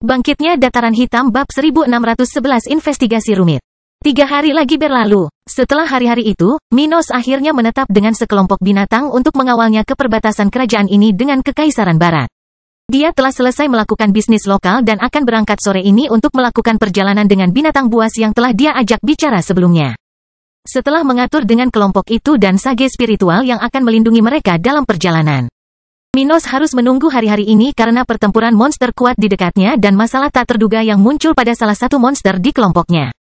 Bangkitnya Dataran Hitam Bab 1611 Investigasi Rumit. 3 hari lagi berlalu. Setelah hari-hari itu, Minos akhirnya menetap dengan sekelompok binatang untuk mengawalnya ke perbatasan kerajaan ini dengan Kekaisaran Barat. Dia telah selesai melakukan bisnis lokal dan akan berangkat sore ini untuk melakukan perjalanan dengan binatang buas yang telah dia ajak bicara sebelumnya. Setelah mengatur dengan kelompok itu dan sage spiritual yang akan melindungi mereka dalam perjalanan, Minos harus menunggu hari-hari ini karena pertempuran monster kuat di dekatnya dan masalah tak terduga yang muncul pada salah satu monster di kelompoknya.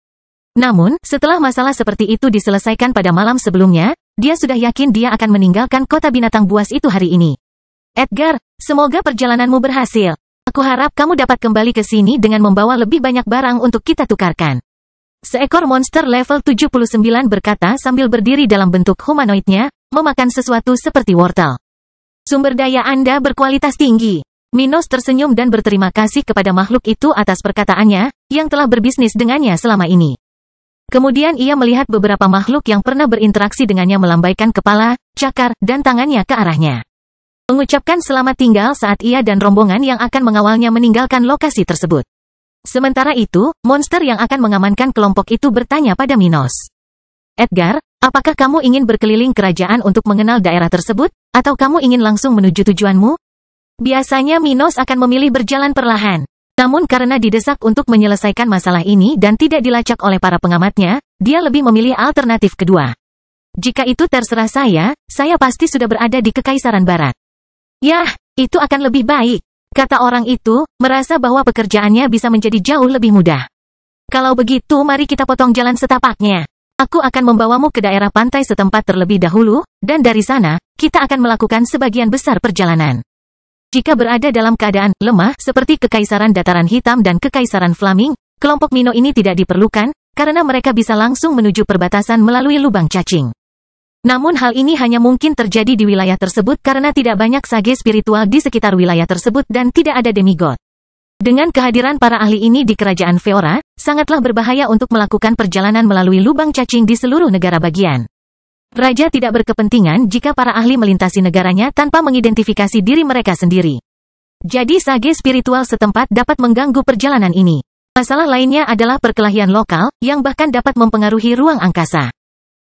Namun, setelah masalah seperti itu diselesaikan pada malam sebelumnya, dia sudah yakin dia akan meninggalkan kota binatang buas itu hari ini. Edgar, semoga perjalananmu berhasil. Aku harap kamu dapat kembali ke sini dengan membawa lebih banyak barang untuk kita tukarkan. Seekor monster level 79 berkata sambil berdiri dalam bentuk humanoidnya, memakan sesuatu seperti wortel. Sumber daya Anda berkualitas tinggi. Minos tersenyum dan berterima kasih kepada makhluk itu atas perkataannya, yang telah berbisnis dengannya selama ini. Kemudian ia melihat beberapa makhluk yang pernah berinteraksi dengannya melambaikan kepala, cakar, dan tangannya ke arahnya. Mengucapkan selamat tinggal saat ia dan rombongan yang akan mengawalnya meninggalkan lokasi tersebut. Sementara itu, monster yang akan mengamankan kelompok itu bertanya pada Minos. Edgar, apakah kamu ingin berkeliling kerajaan untuk mengenal daerah tersebut, atau kamu ingin langsung menuju tujuanmu? Biasanya Minos akan memilih berjalan perlahan. Namun karena didesak untuk menyelesaikan masalah ini dan tidak dilacak oleh para pengamatnya, dia lebih memilih alternatif kedua. Jika itu terserah saya pasti sudah berada di Kekaisaran Barat. Yah, itu akan lebih baik, kata orang itu, merasa bahwa pekerjaannya bisa menjadi jauh lebih mudah. Kalau begitu mari kita potong jalan setapaknya. Aku akan membawamu ke daerah pantai setempat terlebih dahulu, dan dari sana, kita akan melakukan sebagian besar perjalanan. Jika berada dalam keadaan lemah seperti Kekaisaran Dataran Hitam dan Kekaisaran Flaming, kelompok Mino ini tidak diperlukan, karena mereka bisa langsung menuju perbatasan melalui lubang cacing. Namun hal ini hanya mungkin terjadi di wilayah tersebut karena tidak banyak sage spiritual di sekitar wilayah tersebut dan tidak ada demigod. Dengan kehadiran para ahli ini di kerajaan Feora, sangatlah berbahaya untuk melakukan perjalanan melalui lubang cacing di seluruh negara bagian. Raja tidak berkepentingan jika para ahli melintasi negaranya tanpa mengidentifikasi diri mereka sendiri. Jadi sage spiritual setempat dapat mengganggu perjalanan ini. Masalah lainnya adalah perkelahian lokal, yang bahkan dapat mempengaruhi ruang angkasa.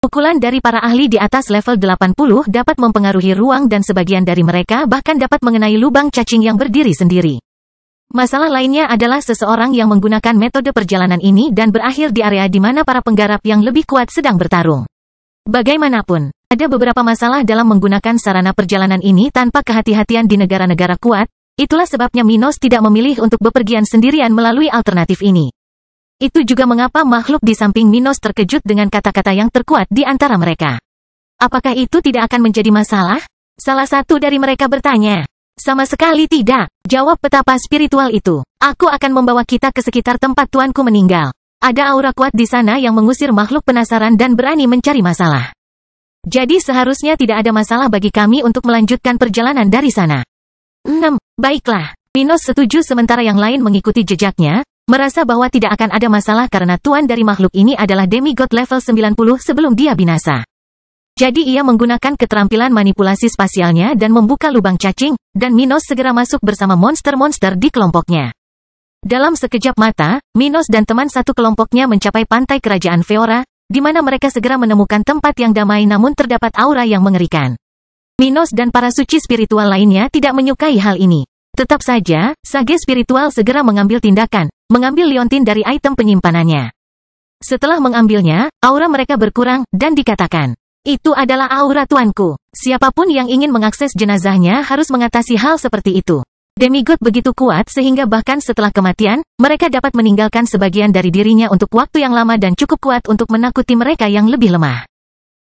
Pukulan dari para ahli di atas level 80 dapat mempengaruhi ruang dan sebagian dari mereka bahkan dapat mengenai lubang cacing yang berdiri sendiri. Masalah lainnya adalah seseorang yang menggunakan metode perjalanan ini dan berakhir di area di mana para penggarap yang lebih kuat sedang bertarung. Bagaimanapun, ada beberapa masalah dalam menggunakan sarana perjalanan ini tanpa kehati-hatian di negara-negara kuat, itulah sebabnya Minos tidak memilih untuk bepergian sendirian melalui alternatif ini. Itu juga mengapa makhluk di samping Minos terkejut dengan kata-kata yang terkuat di antara mereka. Apakah itu tidak akan menjadi masalah? Salah satu dari mereka bertanya. Sama sekali tidak, jawab petapa spiritual itu. Aku akan membawa kita ke sekitar tempat tuanku meninggal. Ada aura kuat di sana yang mengusir makhluk penasaran dan berani mencari masalah. Jadi seharusnya tidak ada masalah bagi kami untuk melanjutkan perjalanan dari sana. 6. Baiklah. Minos setuju sementara yang lain mengikuti jejaknya, merasa bahwa tidak akan ada masalah karena tuan dari makhluk ini adalah demigod level 90 sebelum dia binasa. Jadi ia menggunakan keterampilan manipulasi spasialnya dan membuka lubang cacing, dan Minos segera masuk bersama monster-monster di kelompoknya. Dalam sekejap mata, Minos dan teman satu kelompoknya mencapai pantai kerajaan Feora, di mana mereka segera menemukan tempat yang damai namun terdapat aura yang mengerikan. Minos dan para suci spiritual lainnya tidak menyukai hal ini. Tetap saja, sage spiritual segera mengambil tindakan, mengambil liontin dari item penyimpanannya. Setelah mengambilnya, aura mereka berkurang, dan dikatakan, itu adalah aura tuanku. Siapapun yang ingin mengakses jenazahnya harus mengatasi hal seperti itu. Demigod begitu kuat sehingga bahkan setelah kematian, mereka dapat meninggalkan sebagian dari dirinya untuk waktu yang lama dan cukup kuat untuk menakuti mereka yang lebih lemah.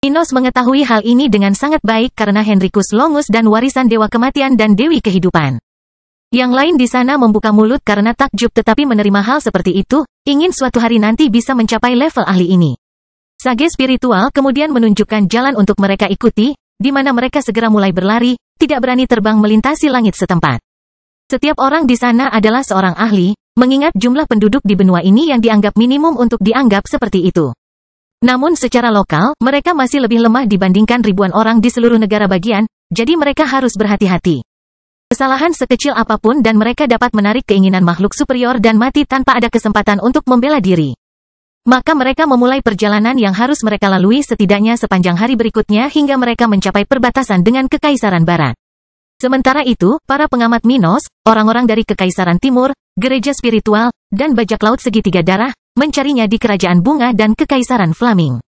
Minos mengetahui hal ini dengan sangat baik karena Henricus Longus dan warisan Dewa Kematian dan Dewi Kehidupan. Yang lain di sana membuka mulut karena takjub tetapi menerima hal seperti itu, ingin suatu hari nanti bisa mencapai level ahli ini. Sage spiritual kemudian menunjukkan jalan untuk mereka ikuti, di mana mereka segera mulai berlari, tidak berani terbang melintasi langit setempat. Setiap orang di sana adalah seorang ahli, mengingat jumlah penduduk di benua ini yang dianggap minimum untuk dianggap seperti itu. Namun secara lokal, mereka masih lebih lemah dibandingkan ribuan orang di seluruh negara bagian, jadi mereka harus berhati-hati. Kesalahan sekecil apapun dan mereka dapat menarik keinginan makhluk superior dan mati tanpa ada kesempatan untuk membela diri. Maka mereka memulai perjalanan yang harus mereka lalui setidaknya sepanjang hari berikutnya hingga mereka mencapai perbatasan dengan Kekaisaran Barat. Sementara itu, para pengamat Minos, orang-orang dari Kekaisaran Timur, gereja spiritual, dan bajak laut segitiga darah, mencarinya di Kerajaan Bunga dan Kekaisaran Flaming.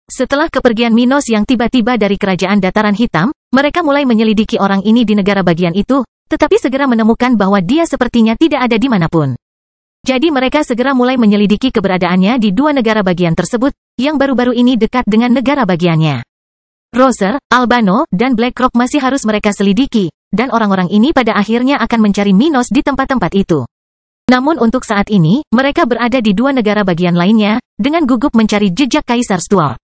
Setelah kepergian Minos yang tiba-tiba dari Kerajaan Dataran Hitam, mereka mulai menyelidiki orang ini di negara bagian itu, tetapi segera menemukan bahwa dia sepertinya tidak ada dimanapun. Jadi mereka segera mulai menyelidiki keberadaannya di dua negara bagian tersebut, yang baru-baru ini dekat dengan negara bagiannya. Roser, Albano, dan Blackrock masih harus mereka selidiki, dan orang-orang ini pada akhirnya akan mencari Minos di tempat-tempat itu. Namun untuk saat ini, mereka berada di dua negara bagian lainnya, dengan gugup mencari jejak Kaisar Stuart.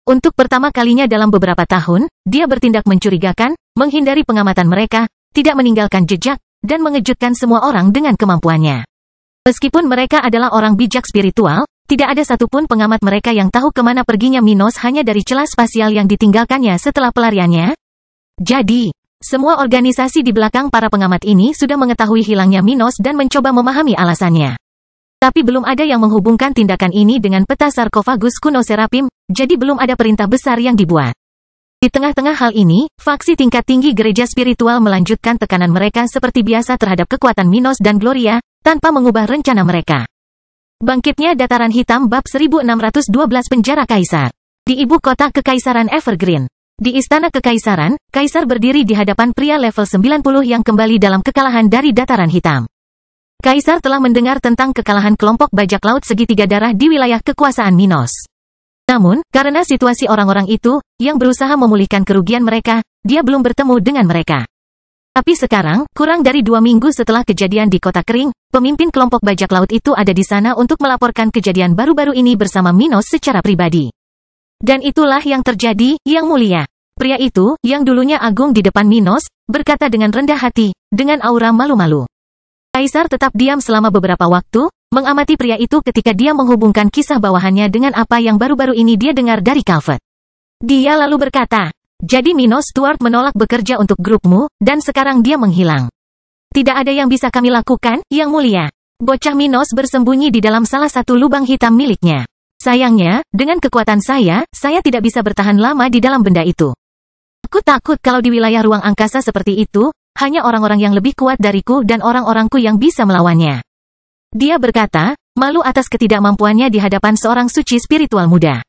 Untuk pertama kalinya dalam beberapa tahun, dia bertindak mencurigakan, menghindari pengamatan mereka, tidak meninggalkan jejak, dan mengejutkan semua orang dengan kemampuannya. Meskipun mereka adalah orang bijak spiritual, tidak ada satupun pengamat mereka yang tahu kemana perginya Minos hanya dari celah spasial yang ditinggalkannya setelah pelariannya. Jadi, semua organisasi di belakang para pengamat ini sudah mengetahui hilangnya Minos dan mencoba memahami alasannya. Tapi belum ada yang menghubungkan tindakan ini dengan peta sarkofagus kuno Serapim, jadi belum ada perintah besar yang dibuat. Di tengah-tengah hal ini, faksi tingkat tinggi gereja spiritual melanjutkan tekanan mereka seperti biasa terhadap kekuatan Minos dan Gloria, tanpa mengubah rencana mereka. Bangkitnya Dataran Hitam bab 1612 Penjara Kaisar. Di ibu kota Kekaisaran Evergreen. Di Istana Kekaisaran, Kaisar berdiri di hadapan pria level 90 yang kembali dalam kekalahan dari Dataran Hitam. Kaisar telah mendengar tentang kekalahan kelompok bajak laut segitiga darah di wilayah kekuasaan Minos. Namun, karena situasi orang-orang itu, yang berusaha memulihkan kerugian mereka, dia belum bertemu dengan mereka. Tapi sekarang, kurang dari 2 minggu setelah kejadian di Kota Kering, pemimpin kelompok bajak laut itu ada di sana untuk melaporkan kejadian baru-baru ini bersama Minos secara pribadi. Dan itulah yang terjadi, Yang Mulia. Pria itu, yang dulunya agung di depan Minos, berkata dengan rendah hati, dengan aura malu-malu. Kaisar tetap diam selama beberapa waktu, mengamati pria itu ketika dia menghubungkan kisah bawahannya dengan apa yang baru-baru ini dia dengar dari Calvert. Dia lalu berkata, jadi Minos Stuart menolak bekerja untuk grupmu, dan sekarang dia menghilang. Tidak ada yang bisa kami lakukan, Yang Mulia. Bocah Minos bersembunyi di dalam salah satu lubang hitam miliknya. Sayangnya, dengan kekuatan saya tidak bisa bertahan lama di dalam benda itu. Aku takut kalau di wilayah ruang angkasa seperti itu, hanya orang-orang yang lebih kuat dariku dan orang-orangku yang bisa melawannya. Dia berkata, malu atas ketidakmampuannya di hadapan seorang suci spiritual muda.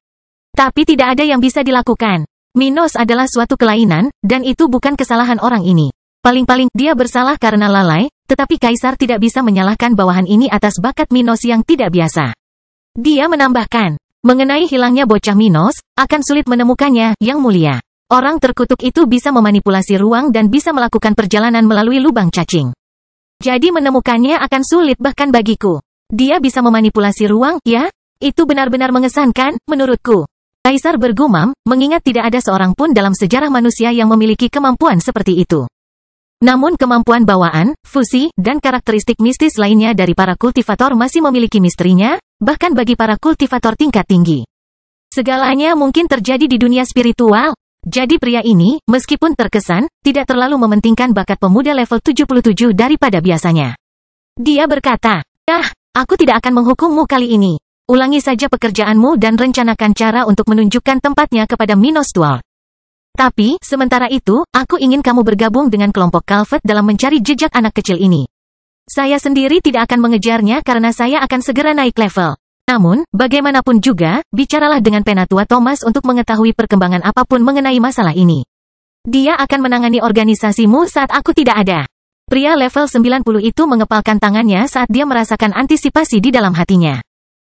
Tapi tidak ada yang bisa dilakukan. Minos adalah suatu kelainan, dan itu bukan kesalahan orang ini. Paling-paling, dia bersalah karena lalai, tetapi Kaisar tidak bisa menyalahkan bawahan ini atas bakat Minos yang tidak biasa. Dia menambahkan, mengenai hilangnya bocah Minos, akan sulit menemukannya, Yang Mulia. Orang terkutuk itu bisa memanipulasi ruang dan bisa melakukan perjalanan melalui lubang cacing. Jadi menemukannya akan sulit bahkan bagiku. Dia bisa memanipulasi ruang, ya? Itu benar-benar mengesankan, menurutku. Kaisar bergumam, mengingat tidak ada seorang pun dalam sejarah manusia yang memiliki kemampuan seperti itu. Namun kemampuan bawaan, fusi, dan karakteristik mistis lainnya dari para kultivator masih memiliki misterinya, bahkan bagi para kultivator tingkat tinggi. Segalanya mungkin terjadi di dunia spiritual. Jadi pria ini, meskipun terkesan, tidak terlalu mementingkan bakat pemuda level 77 daripada biasanya. Dia berkata, aku tidak akan menghukummu kali ini. Ulangi saja pekerjaanmu dan rencanakan cara untuk menunjukkan tempatnya kepada Minos Stuart. Tapi, sementara itu, aku ingin kamu bergabung dengan kelompok Calvert dalam mencari jejak anak kecil ini. Saya sendiri tidak akan mengejarnya karena saya akan segera naik level. Namun, bagaimanapun juga, bicaralah dengan Penatua Thomas untuk mengetahui perkembangan apapun mengenai masalah ini. Dia akan menangani organisasimu saat aku tidak ada. Pria level 90 itu mengepalkan tangannya saat dia merasakan antisipasi di dalam hatinya.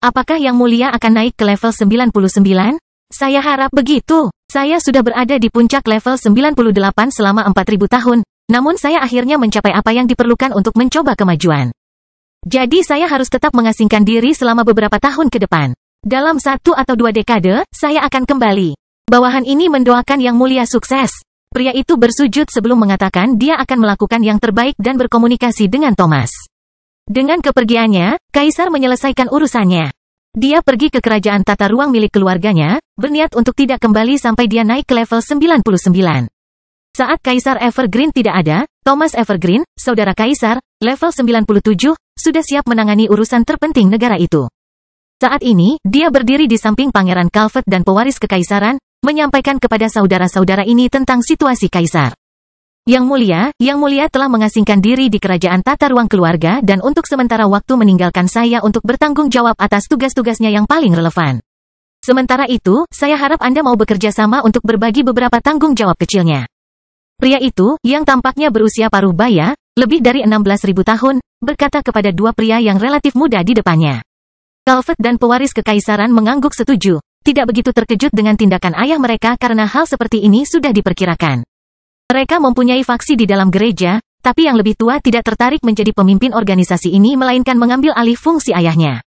Apakah Yang Mulia akan naik ke level 99? Saya harap begitu. Saya sudah berada di puncak level 98 selama 4000 tahun, namun saya akhirnya mencapai apa yang diperlukan untuk mencoba kemajuan. Jadi saya harus tetap mengasingkan diri selama beberapa tahun ke depan. Dalam 1 atau 2 dekade, saya akan kembali. Bawahan ini mendoakan Yang Mulia sukses. Pria itu bersujud sebelum mengatakan dia akan melakukan yang terbaik dan berkomunikasi dengan Thomas. Dengan kepergiannya, Kaisar menyelesaikan urusannya. Dia pergi ke kerajaan tata ruang milik keluarganya, berniat untuk tidak kembali sampai dia naik ke level 99. Saat Kaisar Evergreen tidak ada, Thomas Evergreen, saudara kaisar, level 97, sudah siap menangani urusan terpenting negara itu. Saat ini, dia berdiri di samping Pangeran Calvet dan pewaris kekaisaran, menyampaikan kepada saudara-saudara ini tentang situasi kaisar. Yang Mulia telah mengasingkan diri di kerajaan tata ruang keluarga dan untuk sementara waktu meninggalkan saya untuk bertanggung jawab atas tugas-tugasnya yang paling relevan. Sementara itu, saya harap Anda mau bekerja sama untuk berbagi beberapa tanggung jawab kecilnya. Pria itu, yang tampaknya berusia paruh baya, lebih dari 16.000 tahun, berkata kepada dua pria yang relatif muda di depannya. Calvet dan pewaris kekaisaran mengangguk setuju, tidak begitu terkejut dengan tindakan ayah mereka karena hal seperti ini sudah diperkirakan. Mereka mempunyai faksi di dalam gereja, tapi yang lebih tua tidak tertarik menjadi pemimpin organisasi ini melainkan mengambil alih fungsi ayahnya.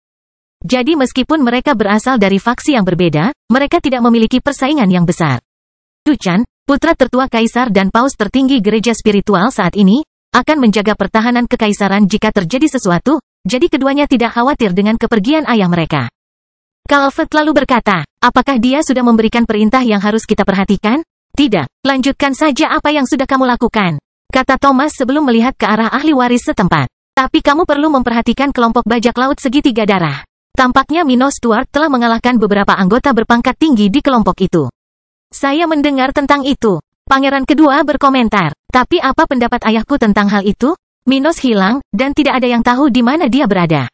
Jadi meskipun mereka berasal dari faksi yang berbeda, mereka tidak memiliki persaingan yang besar. Duchan, putra tertua kaisar dan paus tertinggi gereja spiritual saat ini, akan menjaga pertahanan kekaisaran jika terjadi sesuatu, jadi keduanya tidak khawatir dengan kepergian ayah mereka. Calvet lalu berkata, apakah dia sudah memberikan perintah yang harus kita perhatikan? Tidak, lanjutkan saja apa yang sudah kamu lakukan, kata Thomas sebelum melihat ke arah ahli waris setempat. Tapi kamu perlu memperhatikan kelompok bajak laut segitiga darah. Tampaknya Minos Stuart telah mengalahkan beberapa anggota berpangkat tinggi di kelompok itu. Saya mendengar tentang itu. Pangeran kedua berkomentar. Tapi apa pendapat ayahku tentang hal itu? Minos hilang, dan tidak ada yang tahu di mana dia berada.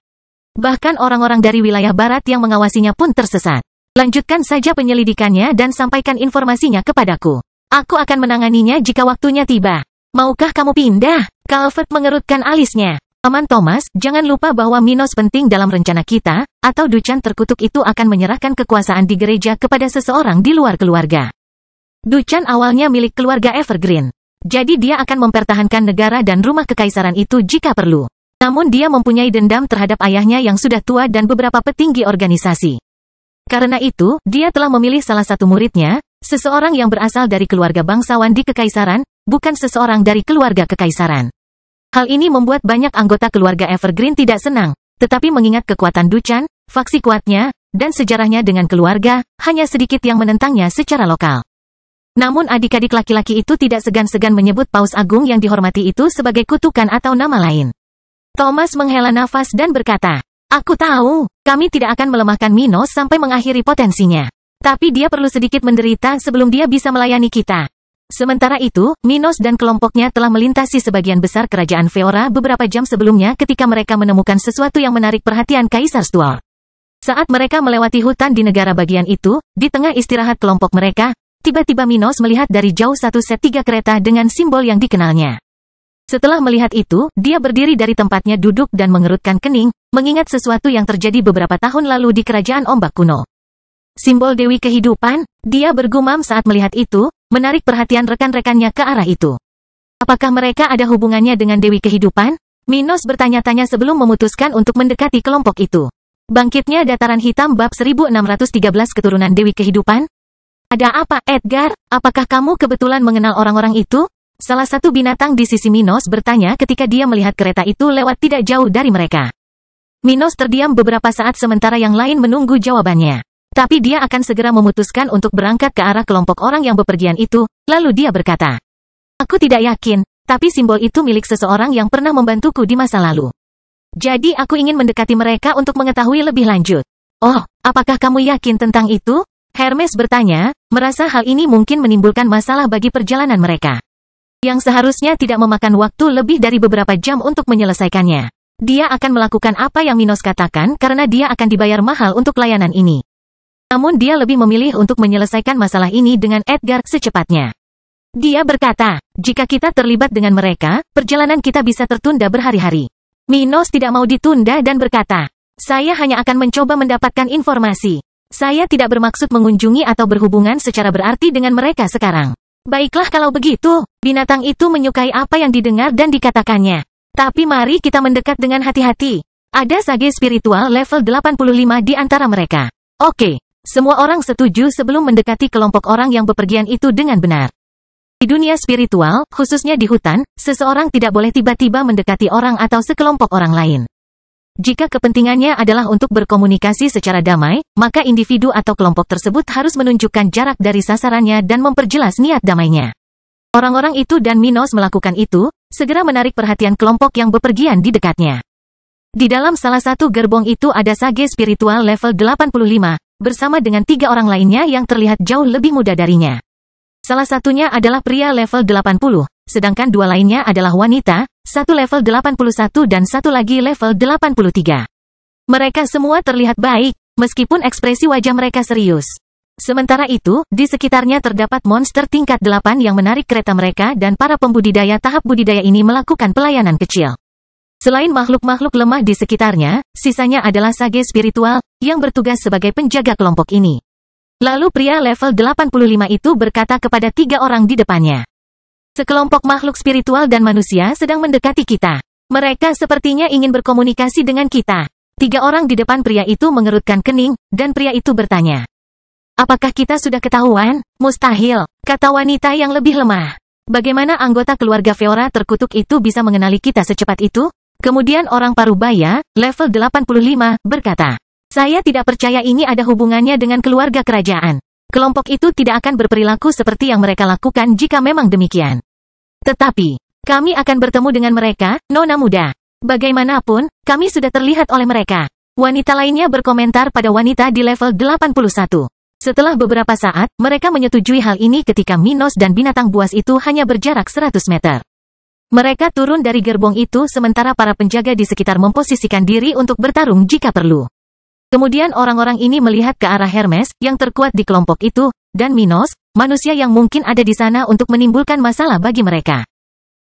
Bahkan orang-orang dari wilayah barat yang mengawasinya pun tersesat. Lanjutkan saja penyelidikannya dan sampaikan informasinya kepadaku. Aku akan menanganinya jika waktunya tiba. Maukah kamu pindah? Calvet mengerutkan alisnya. Paman Thomas, jangan lupa bahwa Minos penting dalam rencana kita, atau Duchan terkutuk itu akan menyerahkan kekuasaan di gereja kepada seseorang di luar keluarga. Duchan awalnya milik keluarga Evergreen. Jadi dia akan mempertahankan negara dan rumah kekaisaran itu jika perlu. Namun dia mempunyai dendam terhadap ayahnya yang sudah tua dan beberapa petinggi organisasi. Karena itu, dia telah memilih salah satu muridnya, seseorang yang berasal dari keluarga bangsawan di kekaisaran, bukan seseorang dari keluarga kekaisaran. Hal ini membuat banyak anggota keluarga Evergreen tidak senang, tetapi mengingat kekuatan Duchan, faksi kuatnya, dan sejarahnya dengan keluarga, hanya sedikit yang menentangnya secara lokal. Namun adik-adik laki-laki itu tidak segan-segan menyebut Paus Agung yang dihormati itu sebagai kutukan atau nama lain. Thomas menghela nafas dan berkata, aku tahu, kami tidak akan melemahkan Minos sampai mengakhiri potensinya. Tapi dia perlu sedikit menderita sebelum dia bisa melayani kita. Sementara itu, Minos dan kelompoknya telah melintasi sebagian besar kerajaan Feora beberapa jam sebelumnya ketika mereka menemukan sesuatu yang menarik perhatian Kaisar Stuart. Saat mereka melewati hutan di negara bagian itu, di tengah istirahat kelompok mereka, tiba-tiba Minos melihat dari jauh satu set 3 kereta dengan simbol yang dikenalnya. Setelah melihat itu, dia berdiri dari tempatnya duduk dan mengerutkan kening, mengingat sesuatu yang terjadi beberapa tahun lalu di kerajaan ombak kuno. Simbol Dewi Kehidupan, dia bergumam saat melihat itu, menarik perhatian rekan-rekannya ke arah itu. Apakah mereka ada hubungannya dengan Dewi Kehidupan? Minos bertanya-tanya sebelum memutuskan untuk mendekati kelompok itu. Bangkitnya Dataran Hitam bab 1613 keturunan Dewi Kehidupan? Ada apa, Edgar? Apakah kamu kebetulan mengenal orang-orang itu? Salah satu binatang di sisi Minos bertanya ketika dia melihat kereta itu lewat tidak jauh dari mereka. Minos terdiam beberapa saat sementara yang lain menunggu jawabannya. Tapi dia akan segera memutuskan untuk berangkat ke arah kelompok orang yang bepergian itu, lalu dia berkata, aku tidak yakin, tapi simbol itu milik seseorang yang pernah membantuku di masa lalu. Jadi aku ingin mendekati mereka untuk mengetahui lebih lanjut. Oh, apakah kamu yakin tentang itu? Hermes bertanya, merasa hal ini mungkin menimbulkan masalah bagi perjalanan mereka. Yang seharusnya tidak memakan waktu lebih dari beberapa jam untuk menyelesaikannya. Dia akan melakukan apa yang Minos katakan karena dia akan dibayar mahal untuk layanan ini. Namun dia lebih memilih untuk menyelesaikan masalah ini dengan Edgar secepatnya. Dia berkata, jika kita terlibat dengan mereka, perjalanan kita bisa tertunda berhari-hari. Minos tidak mau ditunda dan berkata, saya hanya akan mencoba mendapatkan informasi. Saya tidak bermaksud mengunjungi atau berhubungan secara berarti dengan mereka sekarang. Baiklah kalau begitu, binatang itu menyukai apa yang didengar dan dikatakannya. Tapi mari kita mendekat dengan hati-hati. Ada sage spiritual level 85 di antara mereka. Oke, semua orang setuju sebelum mendekati kelompok orang yang bepergian itu dengan benar. Di dunia spiritual, khususnya di hutan, seseorang tidak boleh tiba-tiba mendekati orang atau sekelompok orang lain. Jika kepentingannya adalah untuk berkomunikasi secara damai, maka individu atau kelompok tersebut harus menunjukkan jarak dari sasarannya dan memperjelas niat damainya. Orang-orang itu dan Minos melakukan itu, segera menarik perhatian kelompok yang bepergian di dekatnya. Di dalam salah satu gerbong itu ada sage spiritual level 85, bersama dengan 3 orang lainnya yang terlihat jauh lebih muda darinya. Salah satunya adalah pria level 80, sedangkan 2 lainnya adalah wanita, satu level 81 dan satu lagi level 83. Mereka semua terlihat baik, meskipun ekspresi wajah mereka serius. Sementara itu, di sekitarnya terdapat monster tingkat 8 yang menarik kereta mereka dan para pembudidaya tahap budidaya ini melakukan pelayanan kecil. Selain makhluk-makhluk lemah di sekitarnya, sisanya adalah sage spiritual, yang bertugas sebagai penjaga kelompok ini. Lalu pria level 85 itu berkata kepada 3 orang di depannya. Sekelompok makhluk spiritual dan manusia sedang mendekati kita. Mereka sepertinya ingin berkomunikasi dengan kita. 3 orang di depan pria itu mengerutkan kening, dan pria itu bertanya. Apakah kita sudah ketahuan? Mustahil, kata wanita yang lebih lemah. Bagaimana anggota keluarga Feora terkutuk itu bisa mengenali kita secepat itu? Kemudian orang parubaya, level 85, berkata, saya tidak percaya ini ada hubungannya dengan keluarga kerajaan. Kelompok itu tidak akan berperilaku seperti yang mereka lakukan jika memang demikian. Tetapi, kami akan bertemu dengan mereka, nona muda. Bagaimanapun, kami sudah terlihat oleh mereka. Wanita lainnya berkomentar pada wanita di level 81. Setelah beberapa saat, mereka menyetujui hal ini ketika Minos dan binatang buas itu hanya berjarak 100 meter. Mereka turun dari gerbong itu sementara para penjaga di sekitar memposisikan diri untuk bertarung jika perlu. Kemudian orang-orang ini melihat ke arah Hermes, yang terkuat di kelompok itu, dan Minos, manusia yang mungkin ada di sana untuk menimbulkan masalah bagi mereka.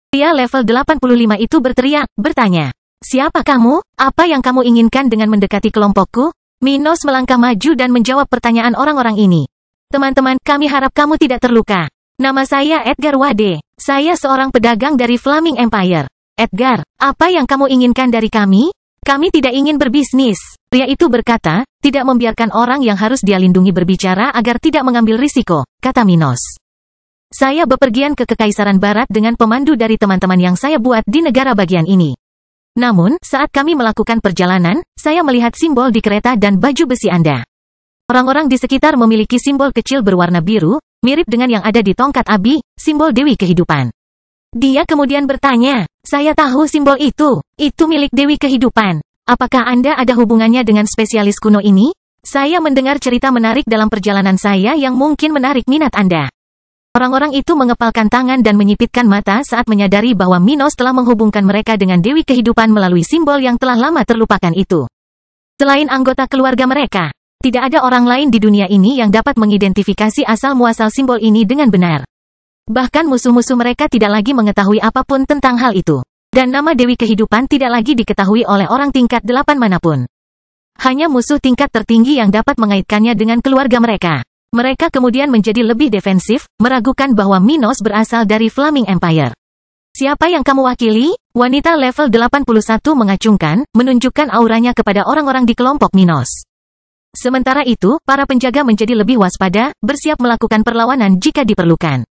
Pria level 85 itu berteriak, bertanya, siapa kamu? Apa yang kamu inginkan dengan mendekati kelompokku? Minos melangkah maju dan menjawab pertanyaan orang-orang ini. Teman-teman, kami harap kamu tidak terluka. Nama saya Edgar Wade. Saya seorang pedagang dari Flaming Empire. Edgar, apa yang kamu inginkan dari kami? Kami tidak ingin berbisnis. Pria itu berkata, tidak membiarkan orang yang harus dia lindungi berbicara agar tidak mengambil risiko, kata Minos. Saya bepergian ke Kekaisaran Barat dengan pemandu dari teman-teman yang saya buat di negara bagian ini. Namun, saat kami melakukan perjalanan, saya melihat simbol di kereta dan baju besi Anda. Orang-orang di sekitar memiliki simbol kecil berwarna biru, mirip dengan yang ada di tongkat Abi, simbol Dewi Kehidupan. Dia kemudian bertanya, saya tahu simbol itu milik Dewi Kehidupan. Apakah Anda ada hubungannya dengan spesialis kuno ini? Saya mendengar cerita menarik dalam perjalanan saya yang mungkin menarik minat Anda. Orang-orang itu mengepalkan tangan dan menyipitkan mata saat menyadari bahwa Minos telah menghubungkan mereka dengan Dewi Kehidupan melalui simbol yang telah lama terlupakan itu. Selain anggota keluarga mereka, tidak ada orang lain di dunia ini yang dapat mengidentifikasi asal-muasal simbol ini dengan benar. Bahkan musuh-musuh mereka tidak lagi mengetahui apapun tentang hal itu. Dan nama Dewi Kehidupan tidak lagi diketahui oleh orang tingkat 8 manapun. Hanya musuh tingkat tertinggi yang dapat mengaitkannya dengan keluarga mereka. Mereka kemudian menjadi lebih defensif, meragukan bahwa Minos berasal dari Flaming Empire. Siapa yang kamu wakili? Wanita level 81 mengacungkan, menunjukkan auranya kepada orang-orang di kelompok Minos. Sementara itu, para penjaga menjadi lebih waspada, bersiap melakukan perlawanan jika diperlukan.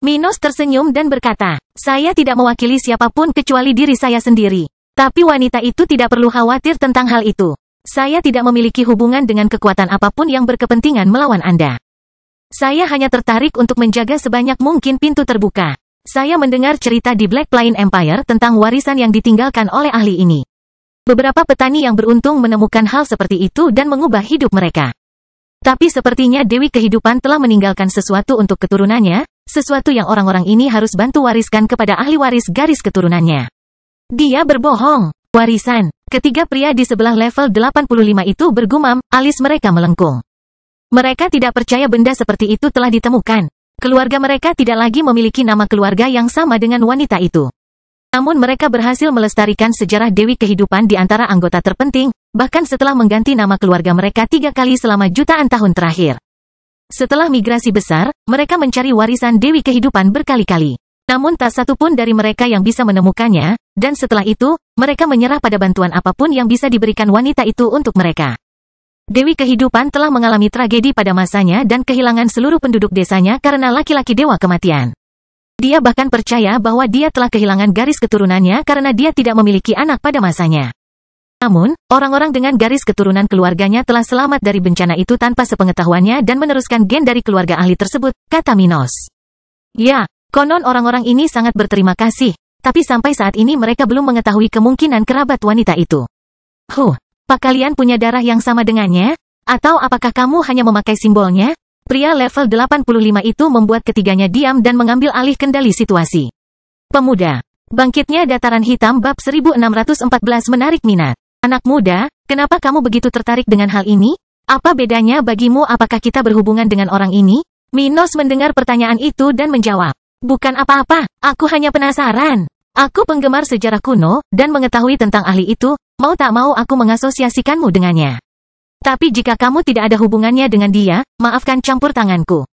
Minos tersenyum dan berkata, saya tidak mewakili siapapun kecuali diri saya sendiri. Tapi wanita itu tidak perlu khawatir tentang hal itu. Saya tidak memiliki hubungan dengan kekuatan apapun yang berkepentingan melawan Anda. Saya hanya tertarik untuk menjaga sebanyak mungkin pintu terbuka. Saya mendengar cerita di Black Plain Empire tentang warisan yang ditinggalkan oleh ahli ini. Beberapa petani yang beruntung menemukan hal seperti itu dan mengubah hidup mereka. Tapi sepertinya Dewi Kehidupan telah meninggalkan sesuatu untuk keturunannya, sesuatu yang orang-orang ini harus bantu wariskan kepada ahli waris garis keturunannya. Dia berbohong. Warisan. Ketiga pria di sebelah level 85 itu bergumam, alis mereka melengkung. Mereka tidak percaya benda seperti itu telah ditemukan. Keluarga mereka tidak lagi memiliki nama keluarga yang sama dengan wanita itu. Namun mereka berhasil melestarikan sejarah Dewi Kehidupan di antara anggota terpenting, bahkan setelah mengganti nama keluarga mereka 3 kali selama jutaan tahun terakhir. Setelah migrasi besar, mereka mencari warisan Dewi Kehidupan berkali-kali. Namun tak satu pun dari mereka yang bisa menemukannya, dan setelah itu, mereka menyerah pada bantuan apapun yang bisa diberikan wanita itu untuk mereka. Dewi Kehidupan telah mengalami tragedi pada masanya dan kehilangan seluruh penduduk desanya karena laki-laki dewa kematian. Dia bahkan percaya bahwa dia telah kehilangan garis keturunannya karena dia tidak memiliki anak pada masanya. Namun, orang-orang dengan garis keturunan keluarganya telah selamat dari bencana itu tanpa sepengetahuannya dan meneruskan gen dari keluarga ahli tersebut, kata Minos. Ya. Konon orang-orang ini sangat berterima kasih, tapi sampai saat ini mereka belum mengetahui kemungkinan kerabat wanita itu. Apa kalian punya darah yang sama dengannya? Atau apakah kamu hanya memakai simbolnya? Pria level 85 itu membuat ketiganya diam dan mengambil alih kendali situasi. Pemuda. Bangkitnya Dataran Hitam bab 1614 menarik minat. Anak muda, kenapa kamu begitu tertarik dengan hal ini? Apa bedanya bagimu apakah kita berhubungan dengan orang ini? Minos mendengar pertanyaan itu dan menjawab. Bukan apa-apa, aku hanya penasaran. Aku penggemar sejarah kuno, dan mengetahui tentang ahli itu, mau tak mau aku mengasosiasikanmu dengannya. Tapi jika kamu tidak ada hubungannya dengan dia, maafkan campur tanganku.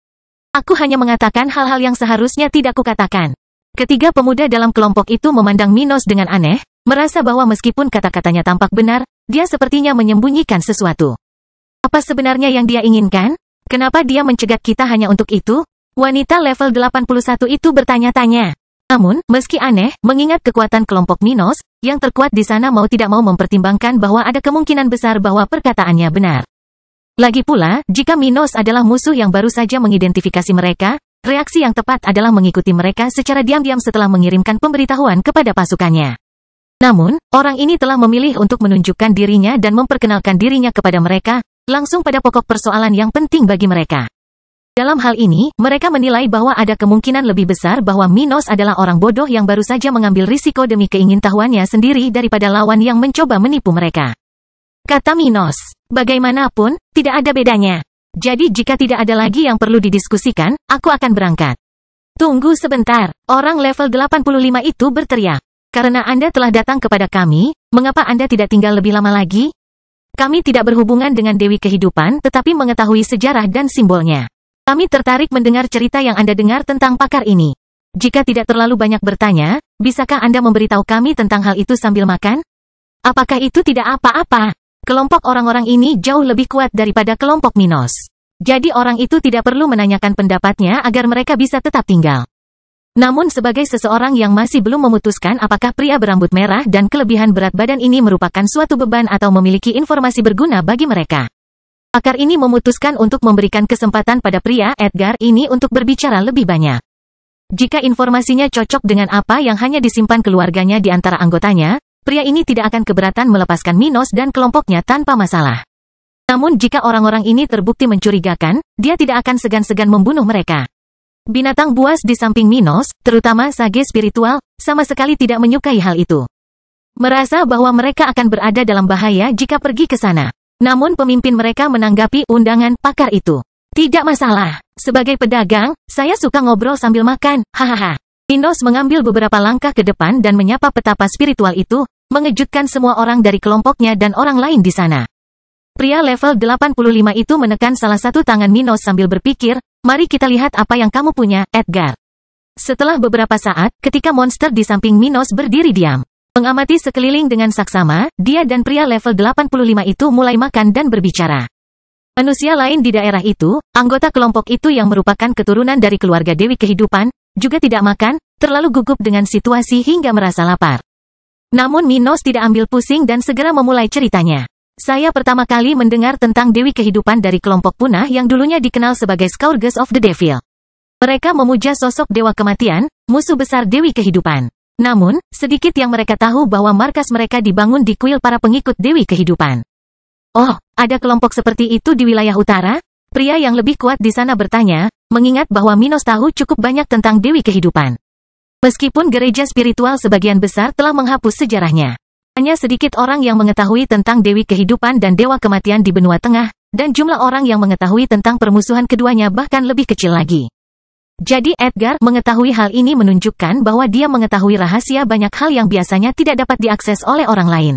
Aku hanya mengatakan hal-hal yang seharusnya tidak kukatakan. Ketiga pemuda dalam kelompok itu memandang Minos dengan aneh, merasa bahwa meskipun kata-katanya tampak benar, dia sepertinya menyembunyikan sesuatu. Apa sebenarnya yang dia inginkan? Kenapa dia mencegat kita hanya untuk itu? Wanita level 81 itu bertanya-tanya. Namun, meski aneh, mengingat kekuatan kelompok Minos, yang terkuat di sana mau tidak mau mempertimbangkan bahwa ada kemungkinan besar bahwa perkataannya benar. Lagi pula, jika Minos adalah musuh yang baru saja mengidentifikasi mereka, reaksi yang tepat adalah mengikuti mereka secara diam-diam setelah mengirimkan pemberitahuan kepada pasukannya. Namun, orang ini telah memilih untuk menunjukkan dirinya dan memperkenalkan dirinya kepada mereka, langsung pada pokok persoalan yang penting bagi mereka. Dalam hal ini, mereka menilai bahwa ada kemungkinan lebih besar bahwa Minos adalah orang bodoh yang baru saja mengambil risiko demi keingintahuannya sendiri daripada lawan yang mencoba menipu mereka. Kata Minos, bagaimanapun, tidak ada bedanya. Jadi jika tidak ada lagi yang perlu didiskusikan, aku akan berangkat. Tunggu sebentar, orang level 85 itu berteriak. Karena Anda telah datang kepada kami, mengapa Anda tidak tinggal lebih lama lagi? Kami tidak berhubungan dengan Dewi Kehidupan tetapi mengetahui sejarah dan simbolnya. Kami tertarik mendengar cerita yang Anda dengar tentang pakar ini. Jika tidak terlalu banyak bertanya, bisakah Anda memberitahu kami tentang hal itu sambil makan? Apakah itu tidak apa-apa? Kelompok orang-orang ini jauh lebih kuat daripada kelompok Minos. Jadi orang itu tidak perlu menanyakan pendapatnya agar mereka bisa tetap tinggal. Namun sebagai seseorang yang masih belum memutuskan apakah pria berambut merah dan kelebihan berat badan ini merupakan suatu beban atau memiliki informasi berguna bagi mereka. Pakar ini memutuskan untuk memberikan kesempatan pada pria Edgar ini untuk berbicara lebih banyak. Jika informasinya cocok dengan apa yang hanya disimpan keluarganya di antara anggotanya, pria ini tidak akan keberatan melepaskan Minos dan kelompoknya tanpa masalah. Namun jika orang-orang ini terbukti mencurigakan, dia tidak akan segan-segan membunuh mereka. Binatang buas di samping Minos, terutama sage spiritual, sama sekali tidak menyukai hal itu. Merasa bahwa mereka akan berada dalam bahaya jika pergi ke sana. Namun pemimpin mereka menanggapi undangan pakar itu. Tidak masalah. Sebagai pedagang, saya suka ngobrol sambil makan, hahaha. Minos mengambil beberapa langkah ke depan dan menyapa petapa spiritual itu, mengejutkan semua orang dari kelompoknya dan orang lain di sana. Pria level 85 itu menekan salah satu tangan Minos sambil berpikir, mari kita lihat apa yang kamu punya, Edgar. Setelah beberapa saat, ketika monster di samping Minos berdiri diam. Mengamati sekeliling dengan saksama, dia dan pria level 85 itu mulai makan dan berbicara. Manusia lain di daerah itu, anggota kelompok itu yang merupakan keturunan dari keluarga Dewi Kehidupan, juga tidak makan, terlalu gugup dengan situasi hingga merasa lapar. Namun Minos tidak ambil pusing dan segera memulai ceritanya. Saya pertama kali mendengar tentang Dewi Kehidupan dari kelompok punah yang dulunya dikenal sebagai Scourges of the Devil. Mereka memuja sosok Dewa Kematian, musuh besar Dewi Kehidupan. Namun, sedikit yang mereka tahu bahwa markas mereka dibangun di kuil para pengikut Dewi Kehidupan. Oh, ada kelompok seperti itu di wilayah utara? Pria yang lebih kuat di sana bertanya, mengingat bahwa Minos tahu cukup banyak tentang Dewi Kehidupan. Meskipun gereja spiritual sebagian besar telah menghapus sejarahnya. Hanya sedikit orang yang mengetahui tentang Dewi Kehidupan dan Dewa Kematian di benua tengah, dan jumlah orang yang mengetahui tentang permusuhan keduanya bahkan lebih kecil lagi. Jadi Edgar mengetahui hal ini menunjukkan bahwa dia mengetahui rahasia banyak hal yang biasanya tidak dapat diakses oleh orang lain.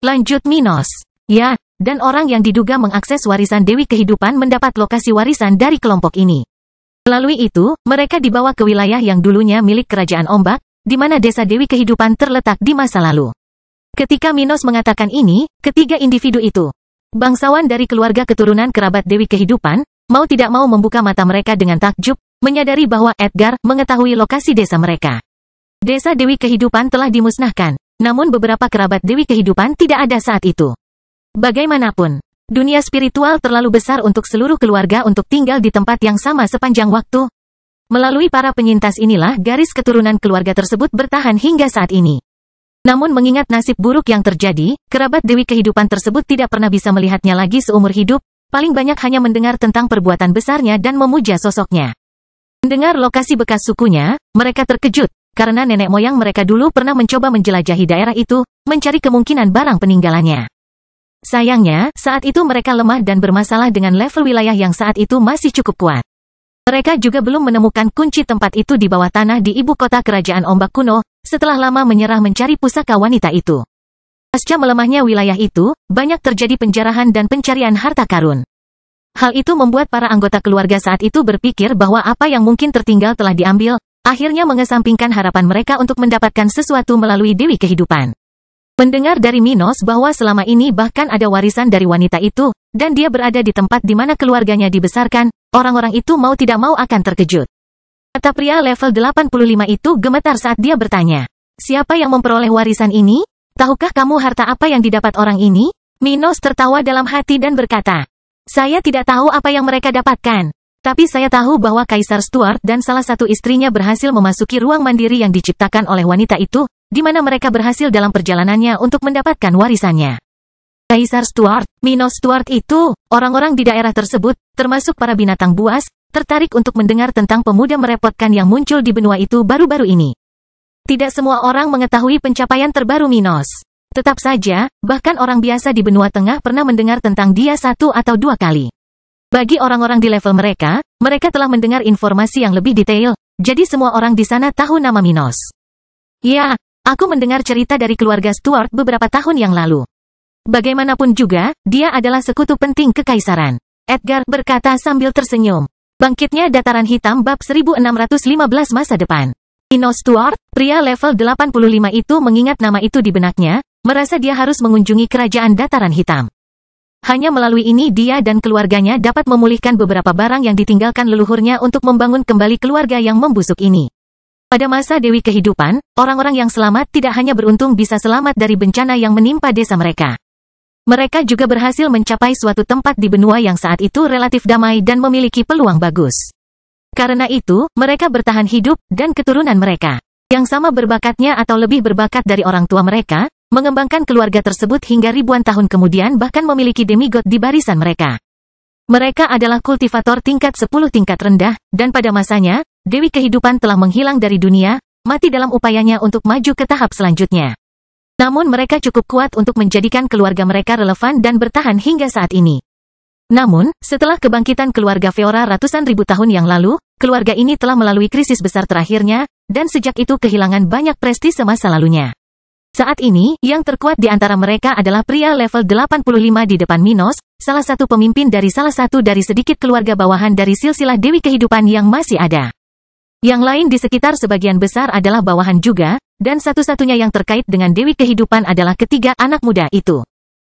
Lanjut Minos. Ya, dan orang yang diduga mengakses warisan Dewi Kehidupan mendapat lokasi warisan dari kelompok ini. Melalui itu, mereka dibawa ke wilayah yang dulunya milik Kerajaan Ombak, di mana desa Dewi Kehidupan terletak di masa lalu. Ketika Minos mengatakan ini, ketiga individu itu, bangsawan dari keluarga keturunan kerabat Dewi Kehidupan, mau tidak mau membuka mata mereka dengan takjub, menyadari bahwa Edgar mengetahui lokasi desa mereka. Desa Dewi Kehidupan telah dimusnahkan, namun beberapa kerabat Dewi Kehidupan tidak ada saat itu. Bagaimanapun, dunia spiritual terlalu besar untuk seluruh keluarga untuk tinggal di tempat yang sama sepanjang waktu. Melalui para penyintas inilah garis keturunan keluarga tersebut bertahan hingga saat ini. Namun mengingat nasib buruk yang terjadi, kerabat Dewi Kehidupan tersebut tidak pernah bisa melihatnya lagi seumur hidup, paling banyak hanya mendengar tentang perbuatan besarnya dan memuja sosoknya. Mendengar lokasi bekas sukunya, mereka terkejut, karena nenek moyang mereka dulu pernah mencoba menjelajahi daerah itu, mencari kemungkinan barang peninggalannya. Sayangnya, saat itu mereka lemah dan bermasalah dengan level wilayah yang saat itu masih cukup kuat. Mereka juga belum menemukan kunci tempat itu di bawah tanah di ibu kota kerajaan ombak kuno, setelah lama menyerah mencari pusaka wanita itu. Pasca melemahnya wilayah itu, banyak terjadi penjarahan dan pencarian harta karun. Hal itu membuat para anggota keluarga saat itu berpikir bahwa apa yang mungkin tertinggal telah diambil, akhirnya mengesampingkan harapan mereka untuk mendapatkan sesuatu melalui Dewi Kehidupan. Mendengar dari Minos bahwa selama ini bahkan ada warisan dari wanita itu, dan dia berada di tempat di mana keluarganya dibesarkan, orang-orang itu mau tidak mau akan terkejut. Kata pria level 85 itu gemetar saat dia bertanya, "Siapa yang memperoleh warisan ini? Tahukah kamu harta apa yang didapat orang ini?" Minos tertawa dalam hati dan berkata, "Saya tidak tahu apa yang mereka dapatkan. Tapi saya tahu bahwa Kaisar Stuart dan salah satu istrinya berhasil memasuki ruang mandiri yang diciptakan oleh wanita itu, di mana mereka berhasil dalam perjalanannya untuk mendapatkan warisannya." Kaisar Stuart, Minos Stuart itu, orang-orang di daerah tersebut, termasuk para binatang buas, tertarik untuk mendengar tentang pemuda merepotkan yang muncul di benua itu baru-baru ini. Tidak semua orang mengetahui pencapaian terbaru Minos. Tetap saja, bahkan orang biasa di benua tengah pernah mendengar tentang dia 1 atau 2 kali. Bagi orang-orang di level mereka, mereka telah mendengar informasi yang lebih detail, jadi semua orang di sana tahu nama Minos. Ya, aku mendengar cerita dari keluarga Stuart beberapa tahun yang lalu. Bagaimanapun juga, dia adalah sekutu penting kekaisaran. Edgar berkata sambil tersenyum. Bangkitnya Dataran Hitam bab 1615 masa depan. Minos Stuart, pria level 85 itu mengingat nama itu di benaknya, merasa dia harus mengunjungi kerajaan Dataran Hitam. Hanya melalui ini dia dan keluarganya dapat memulihkan beberapa barang yang ditinggalkan leluhurnya untuk membangun kembali keluarga yang membusuk ini. Pada masa Dewi Kehidupan, orang-orang yang selamat tidak hanya beruntung bisa selamat dari bencana yang menimpa desa mereka. Mereka juga berhasil mencapai suatu tempat di benua yang saat itu relatif damai dan memiliki peluang bagus. Karena itu, mereka bertahan hidup, dan keturunan mereka, yang sama berbakatnya atau lebih berbakat dari orang tua mereka, mengembangkan keluarga tersebut hingga ribuan tahun kemudian bahkan memiliki demigod di barisan mereka. Mereka adalah kultivator tingkat 10 tingkat rendah, dan pada masanya, Dewi Kehidupan telah menghilang dari dunia, mati dalam upayanya untuk maju ke tahap selanjutnya. Namun mereka cukup kuat untuk menjadikan keluarga mereka relevan dan bertahan hingga saat ini. Namun, setelah kebangkitan keluarga Feora ratusan ribu tahun yang lalu, keluarga ini telah melalui krisis besar terakhirnya, dan sejak itu kehilangan banyak prestise masa lalunya. Saat ini, yang terkuat di antara mereka adalah pria level 85 di depan Minos, salah satu pemimpin dari salah satu dari sedikit keluarga bawahan dari silsilah Dewi Kehidupan yang masih ada. Yang lain di sekitar sebagian besar adalah bawahan juga, dan satu-satunya yang terkait dengan Dewi Kehidupan adalah ketiga anak muda itu.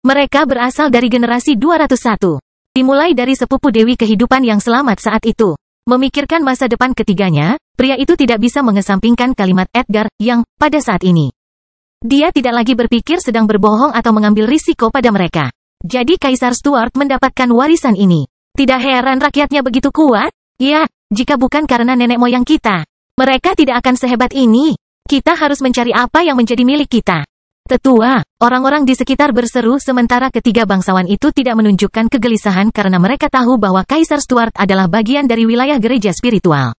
Mereka berasal dari generasi 201. Dimulai dari sepupu Dewi Kehidupan yang selamat saat itu. Memikirkan masa depan ketiganya, pria itu tidak bisa mengesampingkan kalimat Edgar, yang, pada saat ini, dia tidak lagi berpikir sedang berbohong atau mengambil risiko pada mereka. Jadi Kaisar Stuart mendapatkan warisan ini. Tidak heran rakyatnya begitu kuat? Ya, jika bukan karena nenek moyang kita, mereka tidak akan sehebat ini. Kita harus mencari apa yang menjadi milik kita. Tetua, orang-orang di sekitar berseru sementara ketiga bangsawan itu tidak menunjukkan kegelisahan karena mereka tahu bahwa Kaisar Stuart adalah bagian dari wilayah gereja spiritual.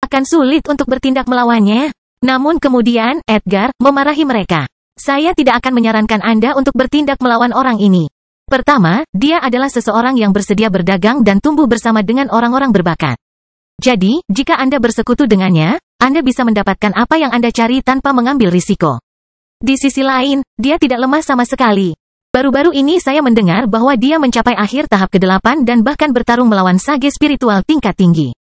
Akan sulit untuk bertindak melawannya. Namun kemudian, Edgar memarahi mereka. Saya tidak akan menyarankan Anda untuk bertindak melawan orang ini. Pertama, dia adalah seseorang yang bersedia berdagang dan tumbuh bersama dengan orang-orang berbakat. Jadi, jika Anda bersekutu dengannya, Anda bisa mendapatkan apa yang Anda cari tanpa mengambil risiko. Di sisi lain, dia tidak lemah sama sekali. Baru-baru ini saya mendengar bahwa dia mencapai akhir tahap ke-8 dan bahkan bertarung melawan sage spiritual tingkat tinggi.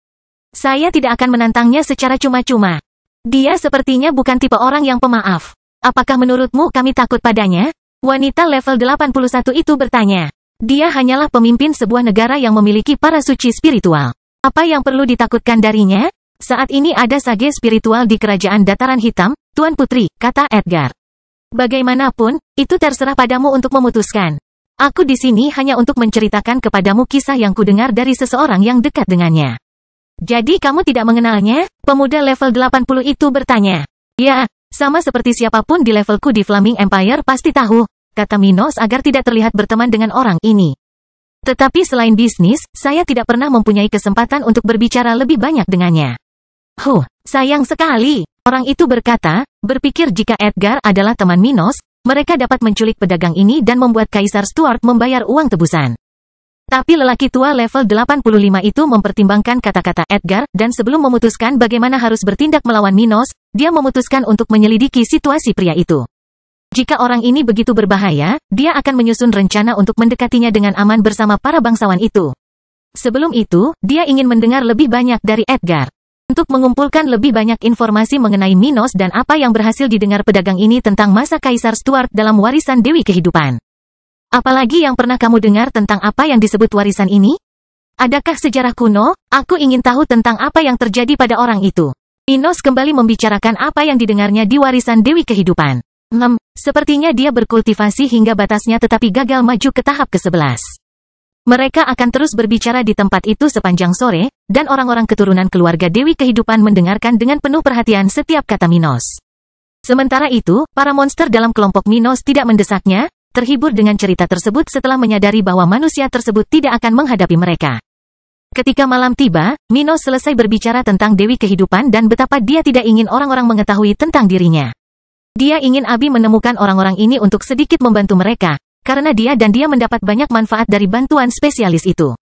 Saya tidak akan menantangnya secara cuma-cuma. Dia sepertinya bukan tipe orang yang pemaaf. Apakah menurutmu kami takut padanya? Wanita level 81 itu bertanya. Dia hanyalah pemimpin sebuah negara yang memiliki para suci spiritual. Apa yang perlu ditakutkan darinya? Saat ini ada sage spiritual di kerajaan Dataran Hitam, Tuan Putri, kata Edgar. Bagaimanapun, itu terserah padamu untuk memutuskan. Aku di sini hanya untuk menceritakan kepadamu kisah yang kudengar dari seseorang yang dekat dengannya. Jadi kamu tidak mengenalnya? Pemuda level 80 itu bertanya. Ya, sama seperti siapapun di levelku di Flaming Empire pasti tahu, kata Minos agar tidak terlihat berteman dengan orang ini. Tetapi selain bisnis, saya tidak pernah mempunyai kesempatan untuk berbicara lebih banyak dengannya. Sayang sekali. Orang itu berkata, berpikir jika Edgar adalah teman Minos, mereka dapat menculik pedagang ini dan membuat Kaisar Stuart membayar uang tebusan. Tapi lelaki tua level 85 itu mempertimbangkan kata-kata Edgar, dan sebelum memutuskan bagaimana harus bertindak melawan Minos, dia memutuskan untuk menyelidiki situasi pria itu. Jika orang ini begitu berbahaya, dia akan menyusun rencana untuk mendekatinya dengan aman bersama para bangsawan itu. Sebelum itu, dia ingin mendengar lebih banyak dari Edgar. Untuk mengumpulkan lebih banyak informasi mengenai Minos dan apa yang berhasil didengar pedagang ini tentang masa Kaisar Stuart dalam warisan Dewi Kehidupan. Apalagi yang pernah kamu dengar tentang apa yang disebut warisan ini? Adakah sejarah kuno? Aku ingin tahu tentang apa yang terjadi pada orang itu. Minos kembali membicarakan apa yang didengarnya di warisan Dewi Kehidupan. Sepertinya dia berkultivasi hingga batasnya tetapi gagal maju ke tahap ke-11. Mereka akan terus berbicara di tempat itu sepanjang sore, dan orang-orang keturunan keluarga Dewi Kehidupan mendengarkan dengan penuh perhatian setiap kata Minos. Sementara itu, para monster dalam kelompok Minos tidak mendesaknya, terhibur dengan cerita tersebut setelah menyadari bahwa manusia tersebut tidak akan menghadapi mereka. Ketika malam tiba, Minos selesai berbicara tentang Dewi Kehidupan dan betapa dia tidak ingin orang-orang mengetahui tentang dirinya. Dia ingin Abi menemukan orang-orang ini untuk sedikit membantu mereka, karena dia mendapat banyak manfaat dari bantuan spesialis itu.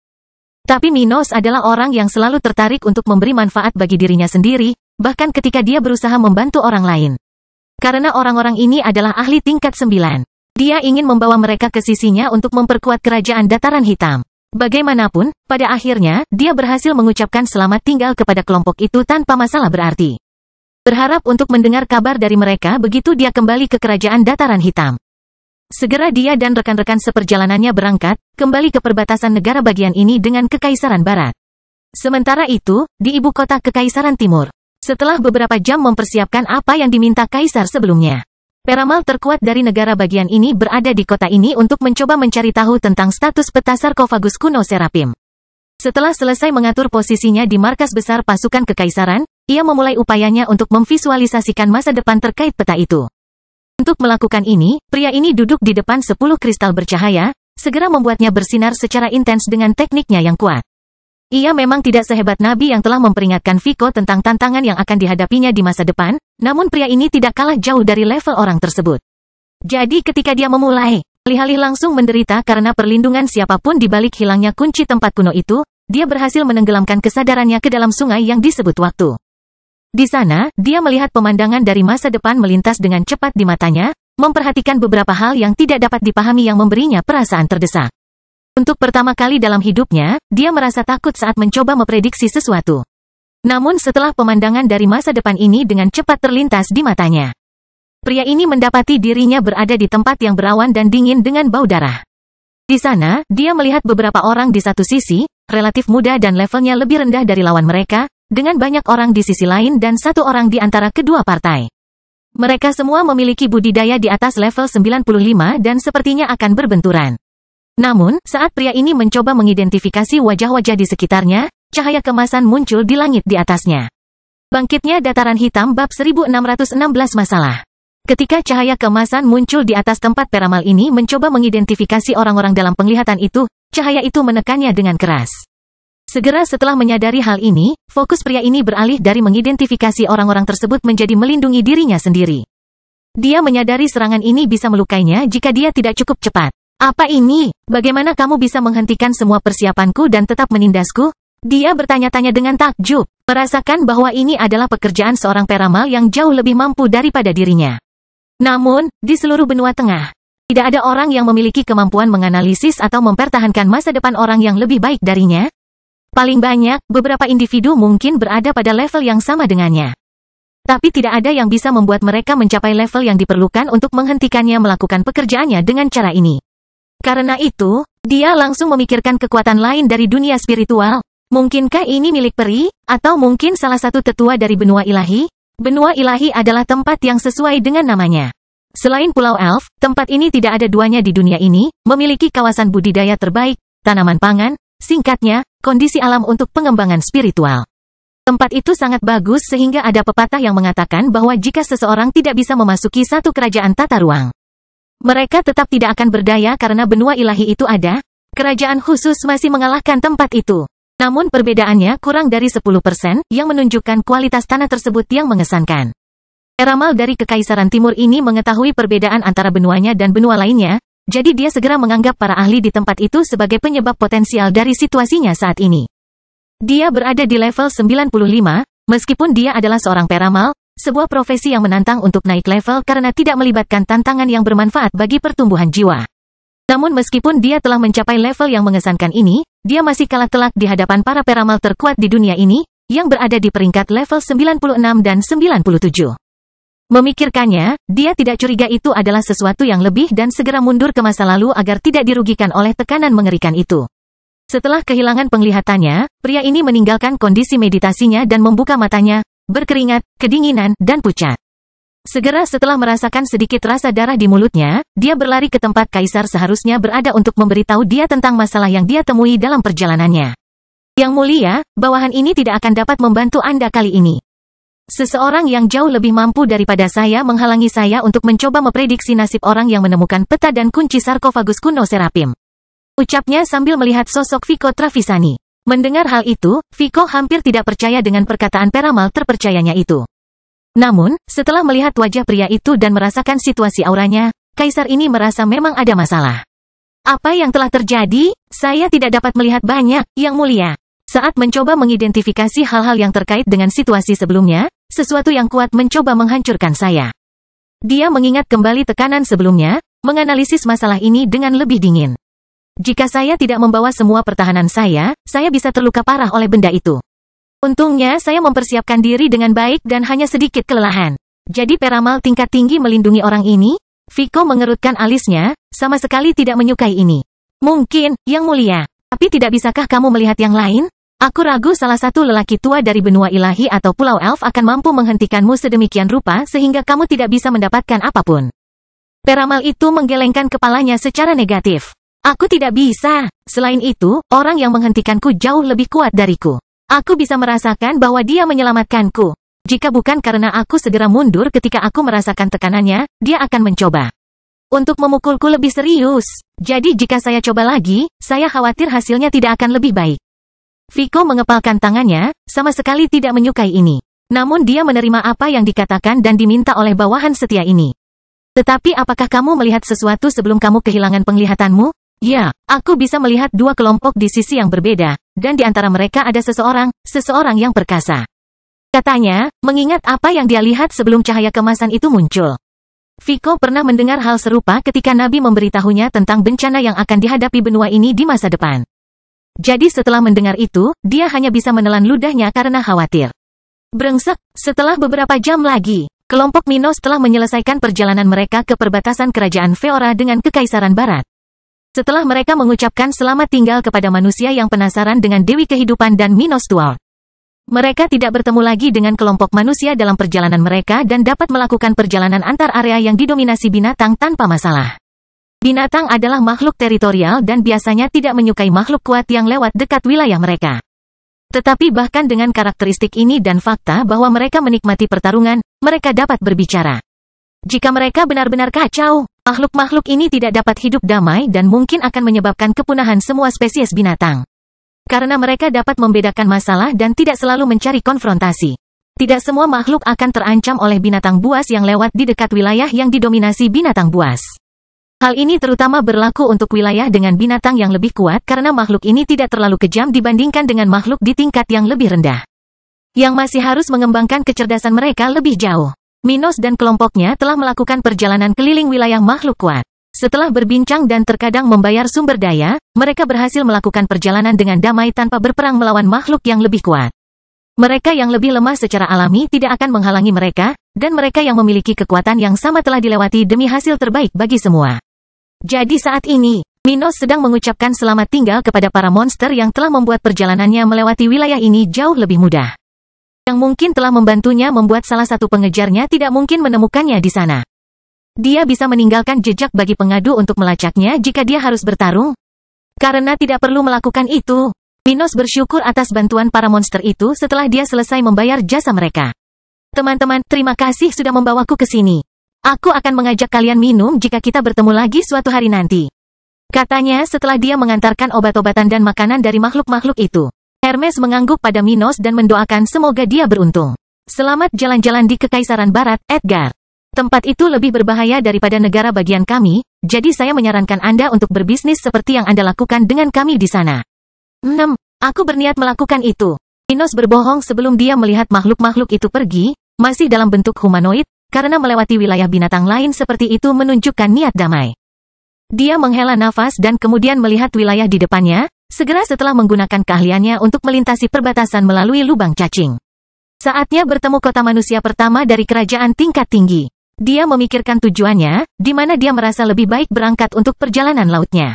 Tapi Minos adalah orang yang selalu tertarik untuk memberi manfaat bagi dirinya sendiri, bahkan ketika dia berusaha membantu orang lain. Karena orang-orang ini adalah ahli tingkat 9. Dia ingin membawa mereka ke sisinya untuk memperkuat kerajaan dataran hitam. Bagaimanapun, pada akhirnya, dia berhasil mengucapkan selamat tinggal kepada kelompok itu tanpa masalah berarti. Berharap untuk mendengar kabar dari mereka begitu dia kembali ke kerajaan dataran hitam. Segera dia dan rekan-rekan seperjalanannya berangkat, kembali ke perbatasan negara bagian ini dengan Kekaisaran Barat. Sementara itu, di ibu kota Kekaisaran Timur. Setelah beberapa jam mempersiapkan apa yang diminta Kaisar sebelumnya. Peramal terkuat dari negara bagian ini berada di kota ini untuk mencoba mencari tahu tentang status peta sarkofagus kuno Serapim. Setelah selesai mengatur posisinya di markas besar pasukan kekaisaran, ia memulai upayanya untuk memvisualisasikan masa depan terkait peta itu. Untuk melakukan ini, pria ini duduk di depan 10 kristal bercahaya, segera membuatnya bersinar secara intens dengan tekniknya yang kuat. Ia memang tidak sehebat Nabi yang telah memperingatkan Viko tentang tantangan yang akan dihadapinya di masa depan, namun pria ini tidak kalah jauh dari level orang tersebut. Jadi ketika dia memulai, alih-alih langsung menderita karena perlindungan siapapun di balik hilangnya kunci tempat kuno itu, dia berhasil menenggelamkan kesadarannya ke dalam sungai yang disebut waktu. Di sana, dia melihat pemandangan dari masa depan melintas dengan cepat di matanya, memperhatikan beberapa hal yang tidak dapat dipahami yang memberinya perasaan terdesak. Untuk pertama kali dalam hidupnya, dia merasa takut saat mencoba memprediksi sesuatu. Namun setelah pemandangan dari masa depan ini dengan cepat terlintas di matanya. Pria ini mendapati dirinya berada di tempat yang berawan dan dingin dengan bau darah. Di sana, dia melihat beberapa orang di satu sisi, relatif muda dan levelnya lebih rendah dari lawan mereka, dengan banyak orang di sisi lain dan satu orang di antara kedua partai. Mereka semua memiliki budidaya di atas level 95 dan sepertinya akan berbenturan. Namun, saat pria ini mencoba mengidentifikasi wajah-wajah di sekitarnya, cahaya kemasan muncul di langit di atasnya. Bangkitnya dataran hitam bab 1616 masalah. Ketika cahaya kemasan muncul di atas tempat peramal ini mencoba mengidentifikasi orang-orang dalam penglihatan itu, cahaya itu menekannya dengan keras. Segera setelah menyadari hal ini, fokus pria ini beralih dari mengidentifikasi orang-orang tersebut menjadi melindungi dirinya sendiri. Dia menyadari serangan ini bisa melukainya jika dia tidak cukup cepat. Apa ini? Bagaimana kamu bisa menghentikan semua persiapanku dan tetap menindasku? Dia bertanya-tanya dengan takjub, merasakan bahwa ini adalah pekerjaan seorang peramal yang jauh lebih mampu daripada dirinya. Namun, di seluruh benua tengah, tidak ada orang yang memiliki kemampuan menganalisis atau mempertahankan masa depan orang yang lebih baik darinya. Paling banyak, beberapa individu mungkin berada pada level yang sama dengannya. Tapi tidak ada yang bisa membuat mereka mencapai level yang diperlukan untuk menghentikannya melakukan pekerjaannya dengan cara ini. Karena itu, dia langsung memikirkan kekuatan lain dari dunia spiritual. Mungkinkah ini milik peri? Atau mungkin salah satu tetua dari benua ilahi? Benua ilahi adalah tempat yang sesuai dengan namanya. Selain Pulau Elf, tempat ini tidak ada duanya di dunia ini, memiliki kawasan budidaya terbaik, tanaman pangan, singkatnya, kondisi alam untuk pengembangan spiritual. Tempat itu sangat bagus sehingga ada pepatah yang mengatakan bahwa jika seseorang tidak bisa memasuki satu kerajaan tata ruang, mereka tetap tidak akan berdaya karena benua ilahi itu ada. Kerajaan khusus masih mengalahkan tempat itu. Namun perbedaannya kurang dari 10% yang menunjukkan kualitas tanah tersebut yang mengesankan. Peramal dari Kekaisaran Timur ini mengetahui perbedaan antara benuanya dan benua lainnya, jadi dia segera menganggap para ahli di tempat itu sebagai penyebab potensial dari situasinya saat ini. Dia berada di level 95, meskipun dia adalah seorang peramal, sebuah profesi yang menantang untuk naik level karena tidak melibatkan tantangan yang bermanfaat bagi pertumbuhan jiwa. Namun meskipun dia telah mencapai level yang mengesankan ini, dia masih kalah telak di hadapan para peramal terkuat di dunia ini, yang berada di peringkat level 96 dan 97. Memikirkannya, dia tidak curiga itu adalah sesuatu yang lebih dan segera mundur ke masa lalu agar tidak dirugikan oleh tekanan mengerikan itu. Setelah kehilangan penglihatannya, pria ini meninggalkan kondisi meditasinya dan membuka matanya, berkeringat, kedinginan, dan pucat. Segera setelah merasakan sedikit rasa darah di mulutnya, dia berlari ke tempat kaisar seharusnya berada untuk memberitahu dia tentang masalah yang dia temui dalam perjalanannya. Yang mulia, bawahan ini tidak akan dapat membantu Anda kali ini. Seseorang yang jauh lebih mampu daripada saya menghalangi saya untuk mencoba memprediksi nasib orang yang menemukan peta dan kunci sarkofagus kuno Serapim. Ucapnya sambil melihat sosok Vico Travisani. Mendengar hal itu, Vico hampir tidak percaya dengan perkataan peramal terpercayanya itu. Namun, setelah melihat wajah pria itu dan merasakan situasi auranya, kaisar ini merasa memang ada masalah. Apa yang telah terjadi? Saya tidak dapat melihat banyak, Yang Mulia. Saat mencoba mengidentifikasi hal-hal yang terkait dengan situasi sebelumnya, sesuatu yang kuat mencoba menghancurkan saya. Dia mengingat kembali tekanan sebelumnya, menganalisis masalah ini dengan lebih dingin. Jika saya tidak membawa semua pertahanan saya bisa terluka parah oleh benda itu. Untungnya saya mempersiapkan diri dengan baik dan hanya sedikit kelelahan. Jadi peramal tingkat tinggi melindungi orang ini? Vico mengerutkan alisnya, sama sekali tidak menyukai ini. Mungkin, Yang Mulia. Tapi tidak bisakah kamu melihat yang lain? Aku ragu salah satu lelaki tua dari benua ilahi atau pulau elf akan mampu menghentikanmu sedemikian rupa sehingga kamu tidak bisa mendapatkan apapun. Peramal itu menggelengkan kepalanya secara negatif. Aku tidak bisa. Selain itu, orang yang menghentikanku jauh lebih kuat dariku. Aku bisa merasakan bahwa dia menyelamatkanku. Jika bukan karena aku segera mundur ketika aku merasakan tekanannya, dia akan mencoba untuk memukulku lebih serius. Jadi jika saya coba lagi, saya khawatir hasilnya tidak akan lebih baik. Vico mengepalkan tangannya, sama sekali tidak menyukai ini. Namun dia menerima apa yang dikatakan dan diminta oleh bawahan setia ini. Tetapi apakah kamu melihat sesuatu sebelum kamu kehilangan penglihatanmu? Ya, aku bisa melihat dua kelompok di sisi yang berbeda, dan di antara mereka ada seseorang yang perkasa. Katanya, mengingat apa yang dia lihat sebelum cahaya kemasan itu muncul. Vico pernah mendengar hal serupa ketika Nabi memberitahunya tentang bencana yang akan dihadapi benua ini di masa depan. Jadi setelah mendengar itu, dia hanya bisa menelan ludahnya karena khawatir. Brengsek, setelah beberapa jam lagi, kelompok Minos telah menyelesaikan perjalanan mereka ke perbatasan kerajaan Feora dengan Kekaisaran Barat. Setelah mereka mengucapkan selamat tinggal kepada manusia yang penasaran dengan Dewi Kehidupan dan Minos Dwarf, mereka tidak bertemu lagi dengan kelompok manusia dalam perjalanan mereka dan dapat melakukan perjalanan antar area yang didominasi binatang tanpa masalah. Binatang adalah makhluk teritorial dan biasanya tidak menyukai makhluk kuat yang lewat dekat wilayah mereka. Tetapi bahkan dengan karakteristik ini dan fakta bahwa mereka menikmati pertarungan, mereka dapat berbicara. Jika mereka benar-benar kacau, makhluk-makhluk ini tidak dapat hidup damai dan mungkin akan menyebabkan kepunahan semua spesies binatang. Karena mereka dapat membedakan masalah dan tidak selalu mencari konfrontasi. Tidak semua makhluk akan terancam oleh binatang buas yang lewat di dekat wilayah yang didominasi binatang buas. Hal ini terutama berlaku untuk wilayah dengan binatang yang lebih kuat karena makhluk ini tidak terlalu kejam dibandingkan dengan makhluk di tingkat yang lebih rendah, yang masih harus mengembangkan kecerdasan mereka lebih jauh. Minos dan kelompoknya telah melakukan perjalanan keliling wilayah makhluk kuat. Setelah berbincang dan terkadang membayar sumber daya, mereka berhasil melakukan perjalanan dengan damai tanpa berperang melawan makhluk yang lebih kuat. Mereka yang lebih lemah secara alami tidak akan menghalangi mereka, dan mereka yang memiliki kekuatan yang sama telah dilewati demi hasil terbaik bagi semua. Jadi saat ini, Minos sedang mengucapkan selamat tinggal kepada para monster yang telah membuat perjalanannya melewati wilayah ini jauh lebih mudah. Yang mungkin telah membantunya membuat salah satu pengejarnya tidak mungkin menemukannya di sana. Dia bisa meninggalkan jejak bagi pengadu untuk melacaknya jika dia harus bertarung. Karena tidak perlu melakukan itu. Minos bersyukur atas bantuan para monster itu setelah dia selesai membayar jasa mereka. Teman-teman, terima kasih sudah membawaku ke sini. Aku akan mengajak kalian minum jika kita bertemu lagi suatu hari nanti. Katanya setelah dia mengantarkan obat-obatan dan makanan dari makhluk-makhluk itu. Hermes mengangguk pada Minos dan mendoakan semoga dia beruntung. Selamat jalan-jalan di Kekaisaran Barat, Edgar. Tempat itu lebih berbahaya daripada negara bagian kami, jadi saya menyarankan Anda untuk berbisnis seperti yang Anda lakukan dengan kami di sana. Aku berniat melakukan itu. Minos berbohong sebelum dia melihat makhluk-makhluk itu pergi, masih dalam bentuk humanoid, karena melewati wilayah binatang lain seperti itu menunjukkan niat damai. Dia menghela nafas dan kemudian melihat wilayah di depannya, segera setelah menggunakan keahliannya untuk melintasi perbatasan melalui lubang cacing. Saatnya bertemu kota manusia pertama dari kerajaan tingkat tinggi. Dia memikirkan tujuannya, di mana dia merasa lebih baik berangkat untuk perjalanan lautnya.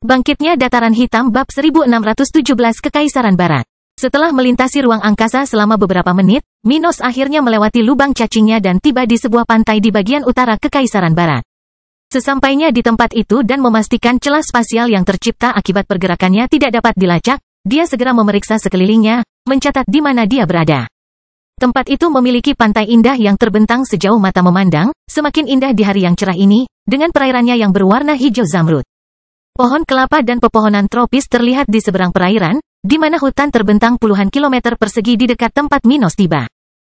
Bangkitnya dataran hitam bab 1617 Kekaisaran Barat. Setelah melintasi ruang angkasa selama beberapa menit, Minos akhirnya melewati lubang cacingnya dan tiba di sebuah pantai di bagian utara Kekaisaran Barat. Sesampainya di tempat itu dan memastikan celah spasial yang tercipta akibat pergerakannya tidak dapat dilacak, dia segera memeriksa sekelilingnya, mencatat di mana dia berada. Tempat itu memiliki pantai indah yang terbentang sejauh mata memandang, semakin indah di hari yang cerah ini, dengan perairannya yang berwarna hijau zamrud. Pohon kelapa dan pepohonan tropis terlihat di seberang perairan, di mana hutan terbentang puluhan kilometer persegi di dekat tempat Minos tiba.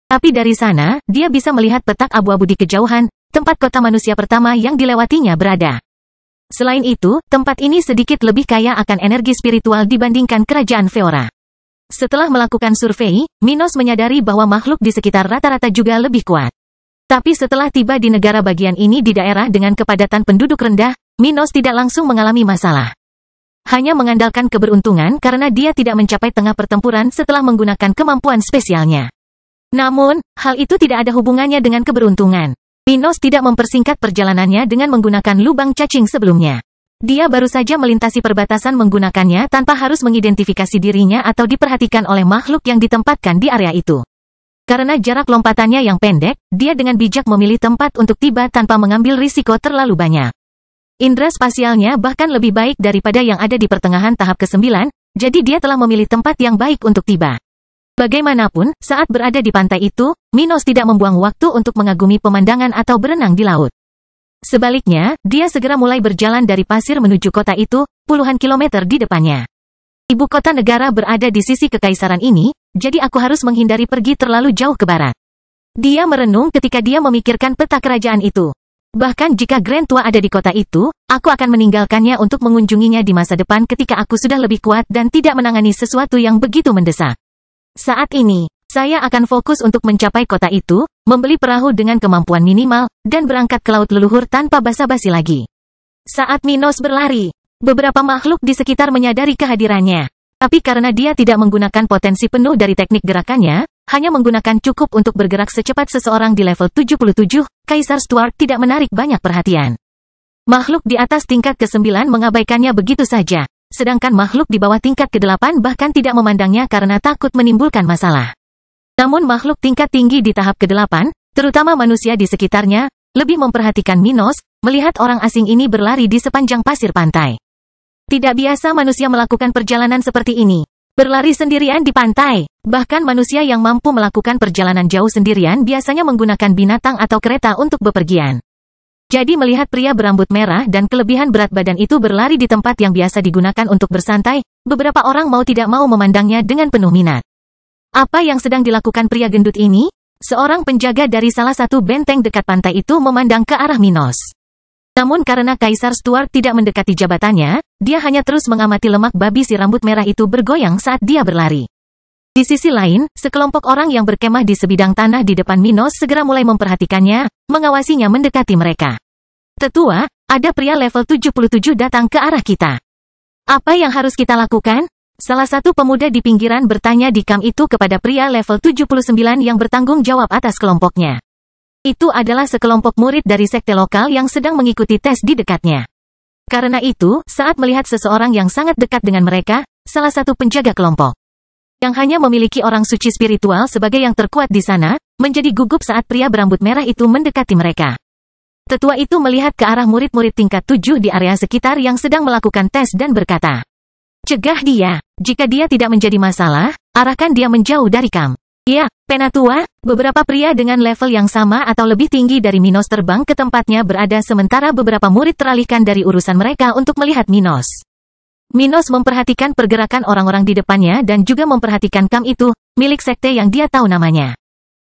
Tapi dari sana, dia bisa melihat petak abu-abu di kejauhan, tempat kota manusia pertama yang dilewatinya berada. Selain itu, tempat ini sedikit lebih kaya akan energi spiritual dibandingkan kerajaan Feora. Setelah melakukan survei, Minos menyadari bahwa makhluk di sekitar rata-rata juga lebih kuat. Tapi setelah tiba di negara bagian ini di daerah dengan kepadatan penduduk rendah, Minos tidak langsung mengalami masalah. Hanya mengandalkan keberuntungan karena dia tidak mencapai tengah pertempuran setelah menggunakan kemampuan spesialnya. Namun, hal itu tidak ada hubungannya dengan keberuntungan. Minos tidak mempersingkat perjalanannya dengan menggunakan lubang cacing sebelumnya. Dia baru saja melintasi perbatasan menggunakannya tanpa harus mengidentifikasi dirinya atau diperhatikan oleh makhluk yang ditempatkan di area itu. Karena jarak lompatannya yang pendek, dia dengan bijak memilih tempat untuk tiba tanpa mengambil risiko terlalu banyak. Indra spasialnya bahkan lebih baik daripada yang ada di pertengahan tahap ke-9, jadi dia telah memilih tempat yang baik untuk tiba. Bagaimanapun, saat berada di pantai itu, Minos tidak membuang waktu untuk mengagumi pemandangan atau berenang di laut. Sebaliknya, dia segera mulai berjalan dari pasir menuju kota itu, puluhan kilometer di depannya. Ibu kota negara berada di sisi kekaisaran ini, jadi aku harus menghindari pergi terlalu jauh ke barat. Dia merenung ketika dia memikirkan peta kerajaan itu. Bahkan jika Grand Tua ada di kota itu, aku akan meninggalkannya untuk mengunjunginya di masa depan ketika aku sudah lebih kuat dan tidak menangani sesuatu yang begitu mendesak. Saat ini, saya akan fokus untuk mencapai kota itu, membeli perahu dengan kemampuan minimal, dan berangkat ke laut leluhur tanpa basa-basi lagi. Saat Minos berlari, beberapa makhluk di sekitar menyadari kehadirannya. Tapi karena dia tidak menggunakan potensi penuh dari teknik gerakannya, hanya menggunakan cukup untuk bergerak secepat seseorang di level 77, Kaisar Stuart tidak menarik banyak perhatian. Makhluk di atas tingkat ke-9 mengabaikannya begitu saja, sedangkan makhluk di bawah tingkat ke-8 bahkan tidak memandangnya karena takut menimbulkan masalah. Namun makhluk tingkat tinggi di tahap ke-8, terutama manusia di sekitarnya, lebih memperhatikan Minos, melihat orang asing ini berlari di sepanjang pasir pantai. Tidak biasa manusia melakukan perjalanan seperti ini. Berlari sendirian di pantai. Bahkan manusia yang mampu melakukan perjalanan jauh sendirian biasanya menggunakan binatang atau kereta untuk bepergian. Jadi melihat pria berambut merah dan kelebihan berat badan itu berlari di tempat yang biasa digunakan untuk bersantai, beberapa orang mau tidak mau memandangnya dengan penuh minat. Apa yang sedang dilakukan pria gendut ini? Seorang penjaga dari salah satu benteng dekat pantai itu memandang ke arah Minos. Namun karena Kaisar Stuart tidak mendekati jabatannya, dia hanya terus mengamati lemak babi si rambut merah itu bergoyang saat dia berlari. Di sisi lain, sekelompok orang yang berkemah di sebidang tanah di depan Minos segera mulai memperhatikannya, mengawasinya mendekati mereka. Tetua, ada pria level 77 datang ke arah kita. Apa yang harus kita lakukan? Salah satu pemuda di pinggiran bertanya di kam itu kepada pria level 79 yang bertanggung jawab atas kelompoknya. Itu adalah sekelompok murid dari sekte lokal yang sedang mengikuti tes di dekatnya. Karena itu, saat melihat seseorang yang sangat dekat dengan mereka, salah satu penjaga kelompok, yang hanya memiliki orang suci spiritual sebagai yang terkuat di sana, menjadi gugup saat pria berambut merah itu mendekati mereka. Tetua itu melihat ke arah murid-murid tingkat 7 di area sekitar yang sedang melakukan tes dan berkata, Cegah dia. Jika dia tidak menjadi masalah, arahkan dia menjauh dari Kam. Ya, Penatua, beberapa pria dengan level yang sama atau lebih tinggi dari Minos terbang ke tempatnya berada sementara beberapa murid teralihkan dari urusan mereka untuk melihat Minos. Minos memperhatikan pergerakan orang-orang di depannya dan juga memperhatikan Kam itu, milik sekte yang dia tahu namanya.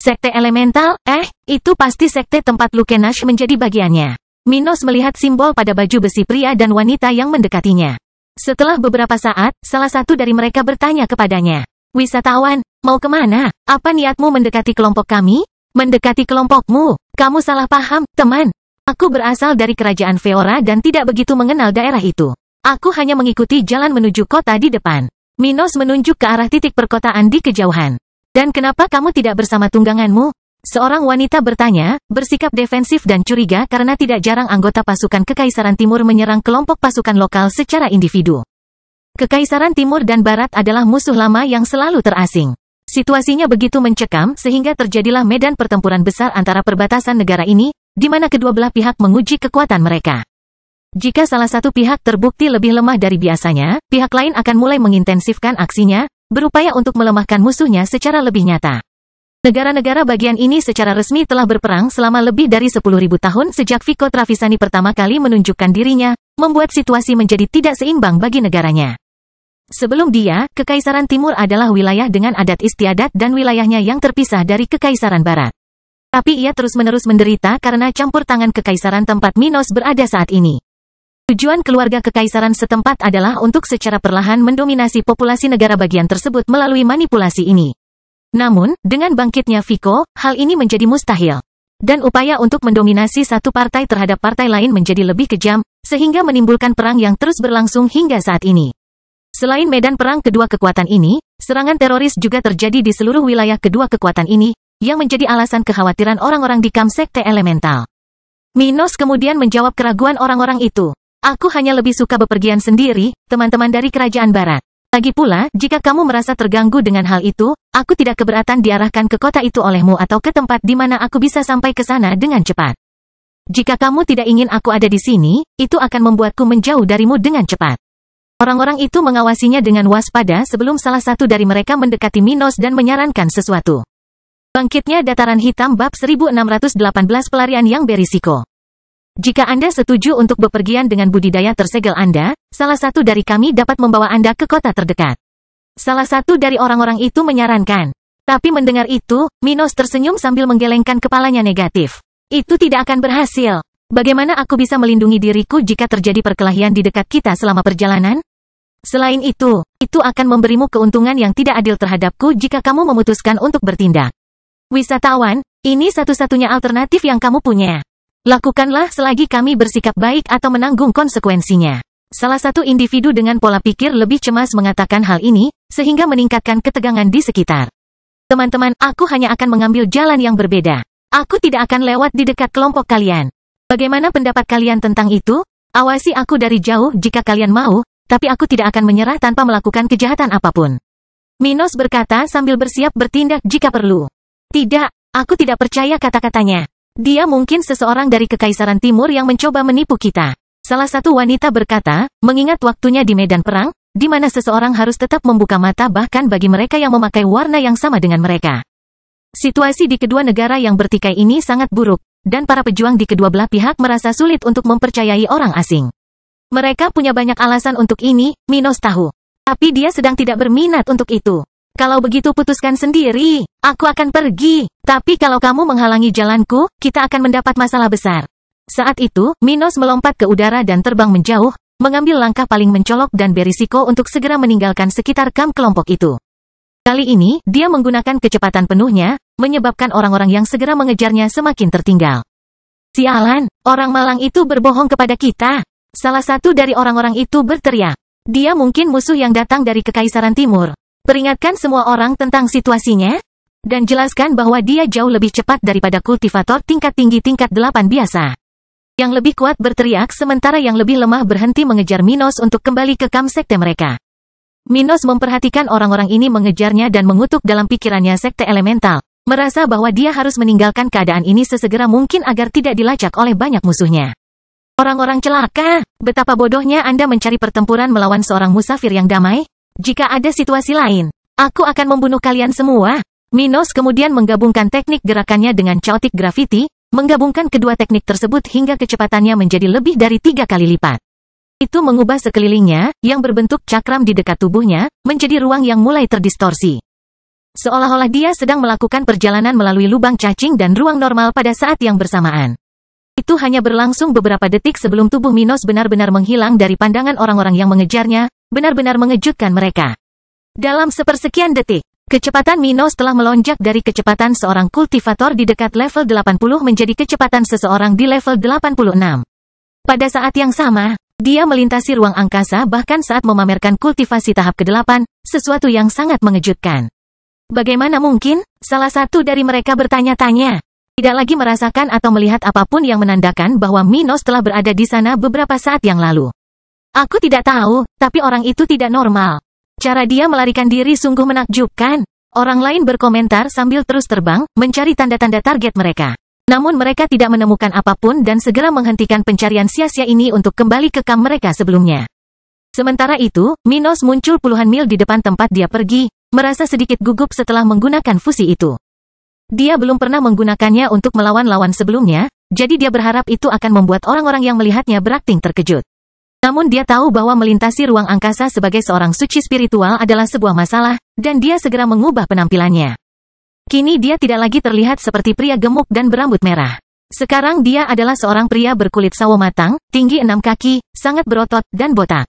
Sekte elemental, itu pasti sekte tempat Lukenash menjadi bagiannya. Minos melihat simbol pada baju besi pria dan wanita yang mendekatinya. Setelah beberapa saat, salah satu dari mereka bertanya kepadanya. Wisatawan, mau kemana? Apa niatmu mendekati kelompok kami? Mendekati kelompokmu? Kamu salah paham, teman. Aku berasal dari kerajaan Feora dan tidak begitu mengenal daerah itu. Aku hanya mengikuti jalan menuju kota di depan. Minos menunjuk ke arah titik perkotaan di kejauhan. Dan kenapa kamu tidak bersama tungganganmu? Seorang wanita bertanya, bersikap defensif dan curiga karena tidak jarang anggota pasukan Kekaisaran Timur menyerang kelompok pasukan lokal secara individu. Kekaisaran Timur dan Barat adalah musuh lama yang selalu terasing. Situasinya begitu mencekam sehingga terjadilah medan pertempuran besar antara perbatasan negara ini, di mana kedua belah pihak menguji kekuatan mereka. Jika salah satu pihak terbukti lebih lemah dari biasanya, pihak lain akan mulai mengintensifkan aksinya, berupaya untuk melemahkan musuhnya secara lebih nyata. Negara-negara bagian ini secara resmi telah berperang selama lebih dari 10.000 tahun sejak Vico Travisani pertama kali menunjukkan dirinya, membuat situasi menjadi tidak seimbang bagi negaranya. Sebelum dia, Kekaisaran Timur adalah wilayah dengan adat istiadat dan wilayahnya yang terpisah dari Kekaisaran Barat. Tapi ia terus-menerus menderita karena campur tangan Kekaisaran tempat Minos berada saat ini. Tujuan keluarga Kekaisaran setempat adalah untuk secara perlahan mendominasi populasi negara bagian tersebut melalui manipulasi ini. Namun, dengan bangkitnya Vico, hal ini menjadi mustahil. Dan upaya untuk mendominasi satu partai terhadap partai lain menjadi lebih kejam, sehingga menimbulkan perang yang terus berlangsung hingga saat ini. Selain medan perang kedua kekuatan ini, serangan teroris juga terjadi di seluruh wilayah kedua kekuatan ini, yang menjadi alasan kekhawatiran orang-orang di kamp sekte elemental. Minos kemudian menjawab keraguan orang-orang itu. Aku hanya lebih suka bepergian sendiri, teman-teman dari kerajaan barat. Lagi pula, jika kamu merasa terganggu dengan hal itu, aku tidak keberatan diarahkan ke kota itu olehmu atau ke tempat di mana aku bisa sampai ke sana dengan cepat. Jika kamu tidak ingin aku ada di sini, itu akan membuatku menjauh darimu dengan cepat. Orang-orang itu mengawasinya dengan waspada sebelum salah satu dari mereka mendekati Minos dan menyarankan sesuatu. Bangkitnya Dataran Hitam bab 1618 pelarian yang berisiko. Jika Anda setuju untuk bepergian dengan budidaya tersegel Anda, salah satu dari kami dapat membawa Anda ke kota terdekat. Salah satu dari orang-orang itu menyarankan. Tapi mendengar itu, Minos tersenyum sambil menggelengkan kepalanya negatif. Itu tidak akan berhasil. Bagaimana aku bisa melindungi diriku jika terjadi perkelahian di dekat kita selama perjalanan? Selain itu akan memberimu keuntungan yang tidak adil terhadapku jika kamu memutuskan untuk bertindak. Wisatawan, ini satu-satunya alternatif yang kamu punya. Lakukanlah selagi kami bersikap baik atau menanggung konsekuensinya. Salah satu individu dengan pola pikir lebih cemas mengatakan hal ini, sehingga meningkatkan ketegangan di sekitar. Teman-teman, aku hanya akan mengambil jalan yang berbeda. Aku tidak akan lewat di dekat kelompok kalian. Bagaimana pendapat kalian tentang itu? Awasi aku dari jauh jika kalian mau, tapi aku tidak akan menyerah tanpa melakukan kejahatan apapun. Minos berkata sambil bersiap bertindak jika perlu. Tidak, aku tidak percaya kata-katanya. Dia mungkin seseorang dari Kekaisaran Timur yang mencoba menipu kita. Salah satu wanita berkata, mengingat waktunya di medan perang, di mana seseorang harus tetap membuka mata bahkan bagi mereka yang memakai warna yang sama dengan mereka. Situasi di kedua negara yang bertikai ini sangat buruk, dan para pejuang di kedua belah pihak merasa sulit untuk mempercayai orang asing. Mereka punya banyak alasan untuk ini, Minos tahu. Tapi dia sedang tidak berminat untuk itu. Kalau begitu putuskan sendiri, aku akan pergi. Tapi kalau kamu menghalangi jalanku, kita akan mendapat masalah besar. Saat itu, Minos melompat ke udara dan terbang menjauh, mengambil langkah paling mencolok dan berisiko untuk segera meninggalkan sekitar kamp kelompok itu. Kali ini, dia menggunakan kecepatan penuhnya, menyebabkan orang-orang yang segera mengejarnya semakin tertinggal. Sialan, orang malang itu berbohong kepada kita. Salah satu dari orang-orang itu berteriak. Dia mungkin musuh yang datang dari Kekaisaran Timur. Peringatkan semua orang tentang situasinya, dan jelaskan bahwa dia jauh lebih cepat daripada kultivator tingkat tinggi tingkat 8 biasa. Yang lebih kuat berteriak sementara yang lebih lemah berhenti mengejar Minos untuk kembali ke kamp sekte mereka. Minos memperhatikan orang-orang ini mengejarnya dan mengutuk dalam pikirannya sekte elemental, merasa bahwa dia harus meninggalkan keadaan ini sesegera mungkin agar tidak dilacak oleh banyak musuhnya. Orang-orang celaka, betapa bodohnya Anda mencari pertempuran melawan seorang musafir yang damai? Jika ada situasi lain, aku akan membunuh kalian semua. Minos kemudian menggabungkan teknik gerakannya dengan chaotic gravity, menggabungkan kedua teknik tersebut hingga kecepatannya menjadi lebih dari 3 kali lipat. Itu mengubah sekelilingnya, yang berbentuk cakram di dekat tubuhnya, menjadi ruang yang mulai terdistorsi. Seolah-olah dia sedang melakukan perjalanan melalui lubang cacing dan ruang normal pada saat yang bersamaan. Itu hanya berlangsung beberapa detik sebelum tubuh Minos benar-benar menghilang dari pandangan orang-orang yang mengejarnya, benar-benar mengejutkan mereka. Dalam sepersekian detik, kecepatan Minos telah melonjak dari kecepatan seorang kultivator di dekat level 80 menjadi kecepatan seseorang di level 86. Pada saat yang sama, dia melintasi ruang angkasa bahkan saat memamerkan kultivasi tahap ke-8, sesuatu yang sangat mengejutkan. Bagaimana mungkin? Salah satu dari mereka bertanya-tanya. Tidak lagi merasakan atau melihat apapun yang menandakan bahwa Minos telah berada di sana beberapa saat yang lalu. Aku tidak tahu, tapi orang itu tidak normal. Cara dia melarikan diri sungguh menakjubkan. Orang lain berkomentar sambil terus terbang, mencari tanda-tanda target mereka. Namun mereka tidak menemukan apapun dan segera menghentikan pencarian sia-sia ini untuk kembali ke kamp mereka sebelumnya. Sementara itu, Minos muncul puluhan mil di depan tempat dia pergi, merasa sedikit gugup setelah menggunakan fusi itu. Dia belum pernah menggunakannya untuk melawan lawan sebelumnya, jadi dia berharap itu akan membuat orang-orang yang melihatnya berakting terkejut. Namun dia tahu bahwa melintasi ruang angkasa sebagai seorang suci spiritual adalah sebuah masalah, dan dia segera mengubah penampilannya. Kini dia tidak lagi terlihat seperti pria gemuk dan berambut merah. Sekarang dia adalah seorang pria berkulit sawo matang, tinggi 6 kaki, sangat berotot, dan botak.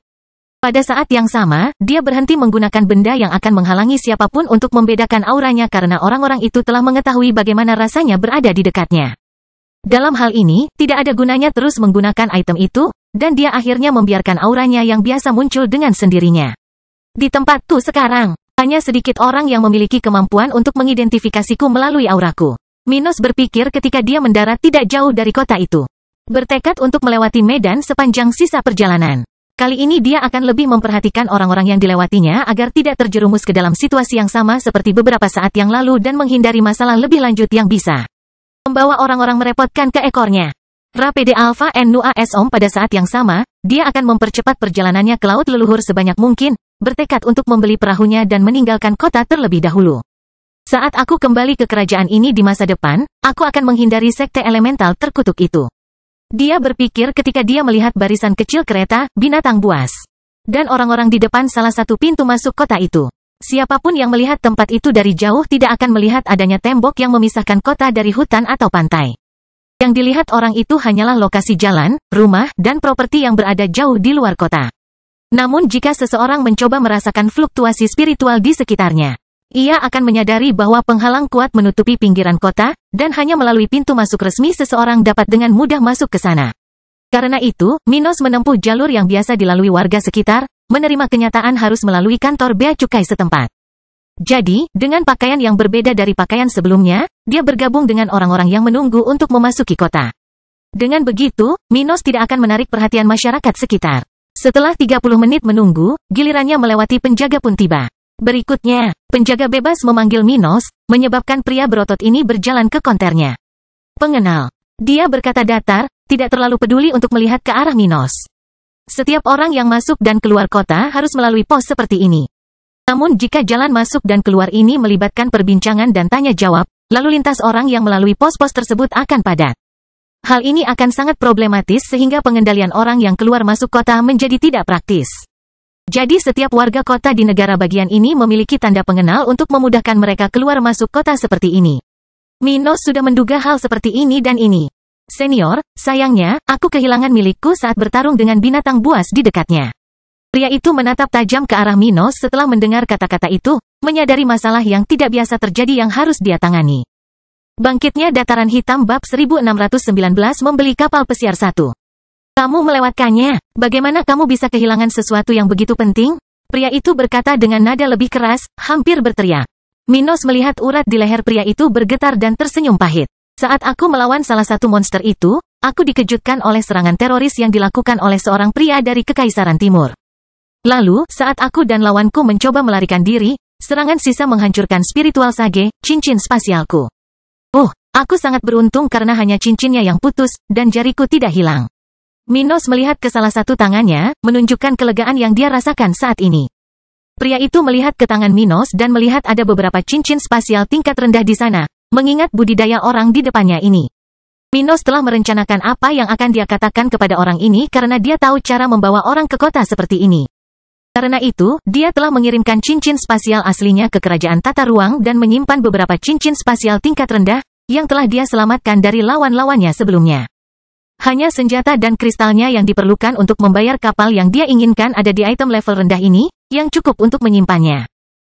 Pada saat yang sama, dia berhenti menggunakan benda yang akan menghalangi siapapun untuk membedakan auranya karena orang-orang itu telah mengetahui bagaimana rasanya berada di dekatnya. Dalam hal ini, tidak ada gunanya terus menggunakan item itu, dan dia akhirnya membiarkan auranya yang biasa muncul dengan sendirinya. Di tempatku sekarang, hanya sedikit orang yang memiliki kemampuan untuk mengidentifikasiku melalui auraku. Minos berpikir ketika dia mendarat tidak jauh dari kota itu. Bertekad untuk melewati medan sepanjang sisa perjalanan. Kali ini dia akan lebih memperhatikan orang-orang yang dilewatinya agar tidak terjerumus ke dalam situasi yang sama seperti beberapa saat yang lalu dan menghindari masalah lebih lanjut yang bisa membawa orang-orang merepotkan ke ekornya. Rapide Alpha NUASOM pada saat yang sama, dia akan mempercepat perjalanannya ke laut leluhur sebanyak mungkin, bertekad untuk membeli perahunya dan meninggalkan kota terlebih dahulu. Saat aku kembali ke kerajaan ini di masa depan, aku akan menghindari sekte elemental terkutuk itu. Dia berpikir ketika dia melihat barisan kecil kereta, binatang buas, dan orang-orang di depan salah satu pintu masuk kota itu. Siapapun yang melihat tempat itu dari jauh tidak akan melihat adanya tembok yang memisahkan kota dari hutan atau pantai. Yang dilihat orang itu hanyalah lokasi jalan, rumah, dan properti yang berada jauh di luar kota. Namun jika seseorang mencoba merasakan fluktuasi spiritual di sekitarnya, ia akan menyadari bahwa penghalang kuat menutupi pinggiran kota, dan hanya melalui pintu masuk resmi seseorang dapat dengan mudah masuk ke sana. Karena itu, Minos menempuh jalur yang biasa dilalui warga sekitar, menerima kenyataan harus melalui kantor bea cukai setempat. Jadi, dengan pakaian yang berbeda dari pakaian sebelumnya, dia bergabung dengan orang-orang yang menunggu untuk memasuki kota. Dengan begitu, Minos tidak akan menarik perhatian masyarakat sekitar. Setelah 30 menit menunggu, gilirannya melewati penjaga pun tiba. Berikutnya, penjaga bebas memanggil Minos, menyebabkan pria berotot ini berjalan ke konternya. Pengenal. Dia berkata datar, tidak terlalu peduli untuk melihat ke arah Minos. Setiap orang yang masuk dan keluar kota harus melalui pos seperti ini. Namun jika jalan masuk dan keluar ini melibatkan perbincangan dan tanya jawab, lalu lintas orang yang melalui pos-pos tersebut akan padat. Hal ini akan sangat problematis sehingga pengendalian orang yang keluar masuk kota menjadi tidak praktis. Jadi setiap warga kota di negara bagian ini memiliki tanda pengenal untuk memudahkan mereka keluar masuk kota seperti ini. Minos sudah menduga hal seperti ini dan ini. Senior, sayangnya, aku kehilangan milikku saat bertarung dengan binatang buas di dekatnya. Pria itu menatap tajam ke arah Minos setelah mendengar kata-kata itu, menyadari masalah yang tidak biasa terjadi yang harus dia tangani. Bangkitnya dataran hitam bab 1619 membeli kapal pesiar 1. Kamu melewatkannya, bagaimana kamu bisa kehilangan sesuatu yang begitu penting? Pria itu berkata dengan nada lebih keras, hampir berteriak. Minos melihat urat di leher pria itu bergetar dan tersenyum pahit. Saat aku melawan salah satu monster itu, aku dikejutkan oleh serangan teroris yang dilakukan oleh seorang pria dari Kekaisaran Timur. Lalu, saat aku dan lawanku mencoba melarikan diri, serangan sisa menghancurkan spiritual sage, cincin spasialku. Aku sangat beruntung karena hanya cincinnya yang putus, dan jariku tidak hilang. Minos melihat ke salah satu tangannya, menunjukkan kelegaan yang dia rasakan saat ini. Pria itu melihat ke tangan Minos dan melihat ada beberapa cincin spasial tingkat rendah di sana, mengingat budidaya orang di depannya ini. Minos telah merencanakan apa yang akan dia katakan kepada orang ini karena dia tahu cara membawa orang ke kota seperti ini. Karena itu, dia telah mengirimkan cincin spasial aslinya ke kerajaan tata ruang dan menyimpan beberapa cincin spasial tingkat rendah, yang telah dia selamatkan dari lawan-lawannya sebelumnya. Hanya senjata dan kristalnya yang diperlukan untuk membayar kapal yang dia inginkan ada di item level rendah ini, yang cukup untuk menyimpannya.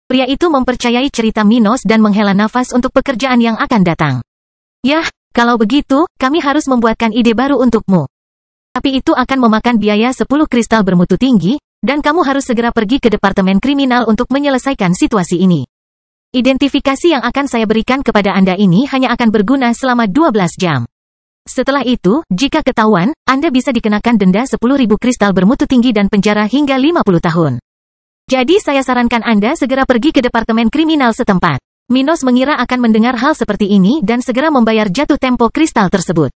Pria itu mempercayai cerita Minos dan menghela nafas untuk pekerjaan yang akan datang. Yah, kalau begitu, kami harus membuatkan ide baru untukmu. Tapi itu akan memakan biaya 10 kristal bermutu tinggi, dan kamu harus segera pergi ke Departemen Kriminal untuk menyelesaikan situasi ini. Identifikasi yang akan saya berikan kepada Anda ini hanya akan berguna selama 12 jam. Setelah itu, jika ketahuan, Anda bisa dikenakan denda 10.000 kristal bermutu tinggi dan penjara hingga 50 tahun. Jadi saya sarankan Anda segera pergi ke Departemen Kriminal setempat. Minos mengira akan mendengar hal seperti ini dan segera membayar jatuh tempo kristal tersebut.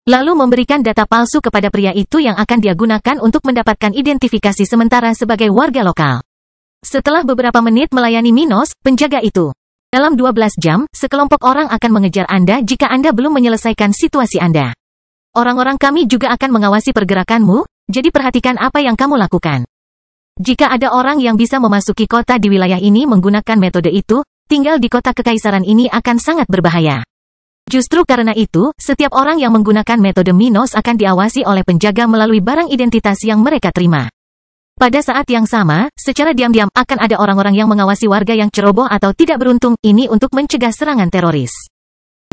Lalu memberikan data palsu kepada pria itu yang akan dia gunakan untuk mendapatkan identifikasi sementara sebagai warga lokal. Setelah beberapa menit melayani Minos, penjaga itu. Dalam 12 jam, sekelompok orang akan mengejar Anda jika Anda belum menyelesaikan situasi Anda. Orang-orang kami juga akan mengawasi pergerakanmu, jadi perhatikan apa yang kamu lakukan. Jika ada orang yang bisa memasuki kota di wilayah ini menggunakan metode itu, tinggal di kota kekaisaran ini akan sangat berbahaya. Justru karena itu, setiap orang yang menggunakan metode Minos akan diawasi oleh penjaga melalui barang identitas yang mereka terima. Pada saat yang sama, secara diam-diam akan ada orang-orang yang mengawasi warga yang ceroboh atau tidak beruntung, ini untuk mencegah serangan teroris.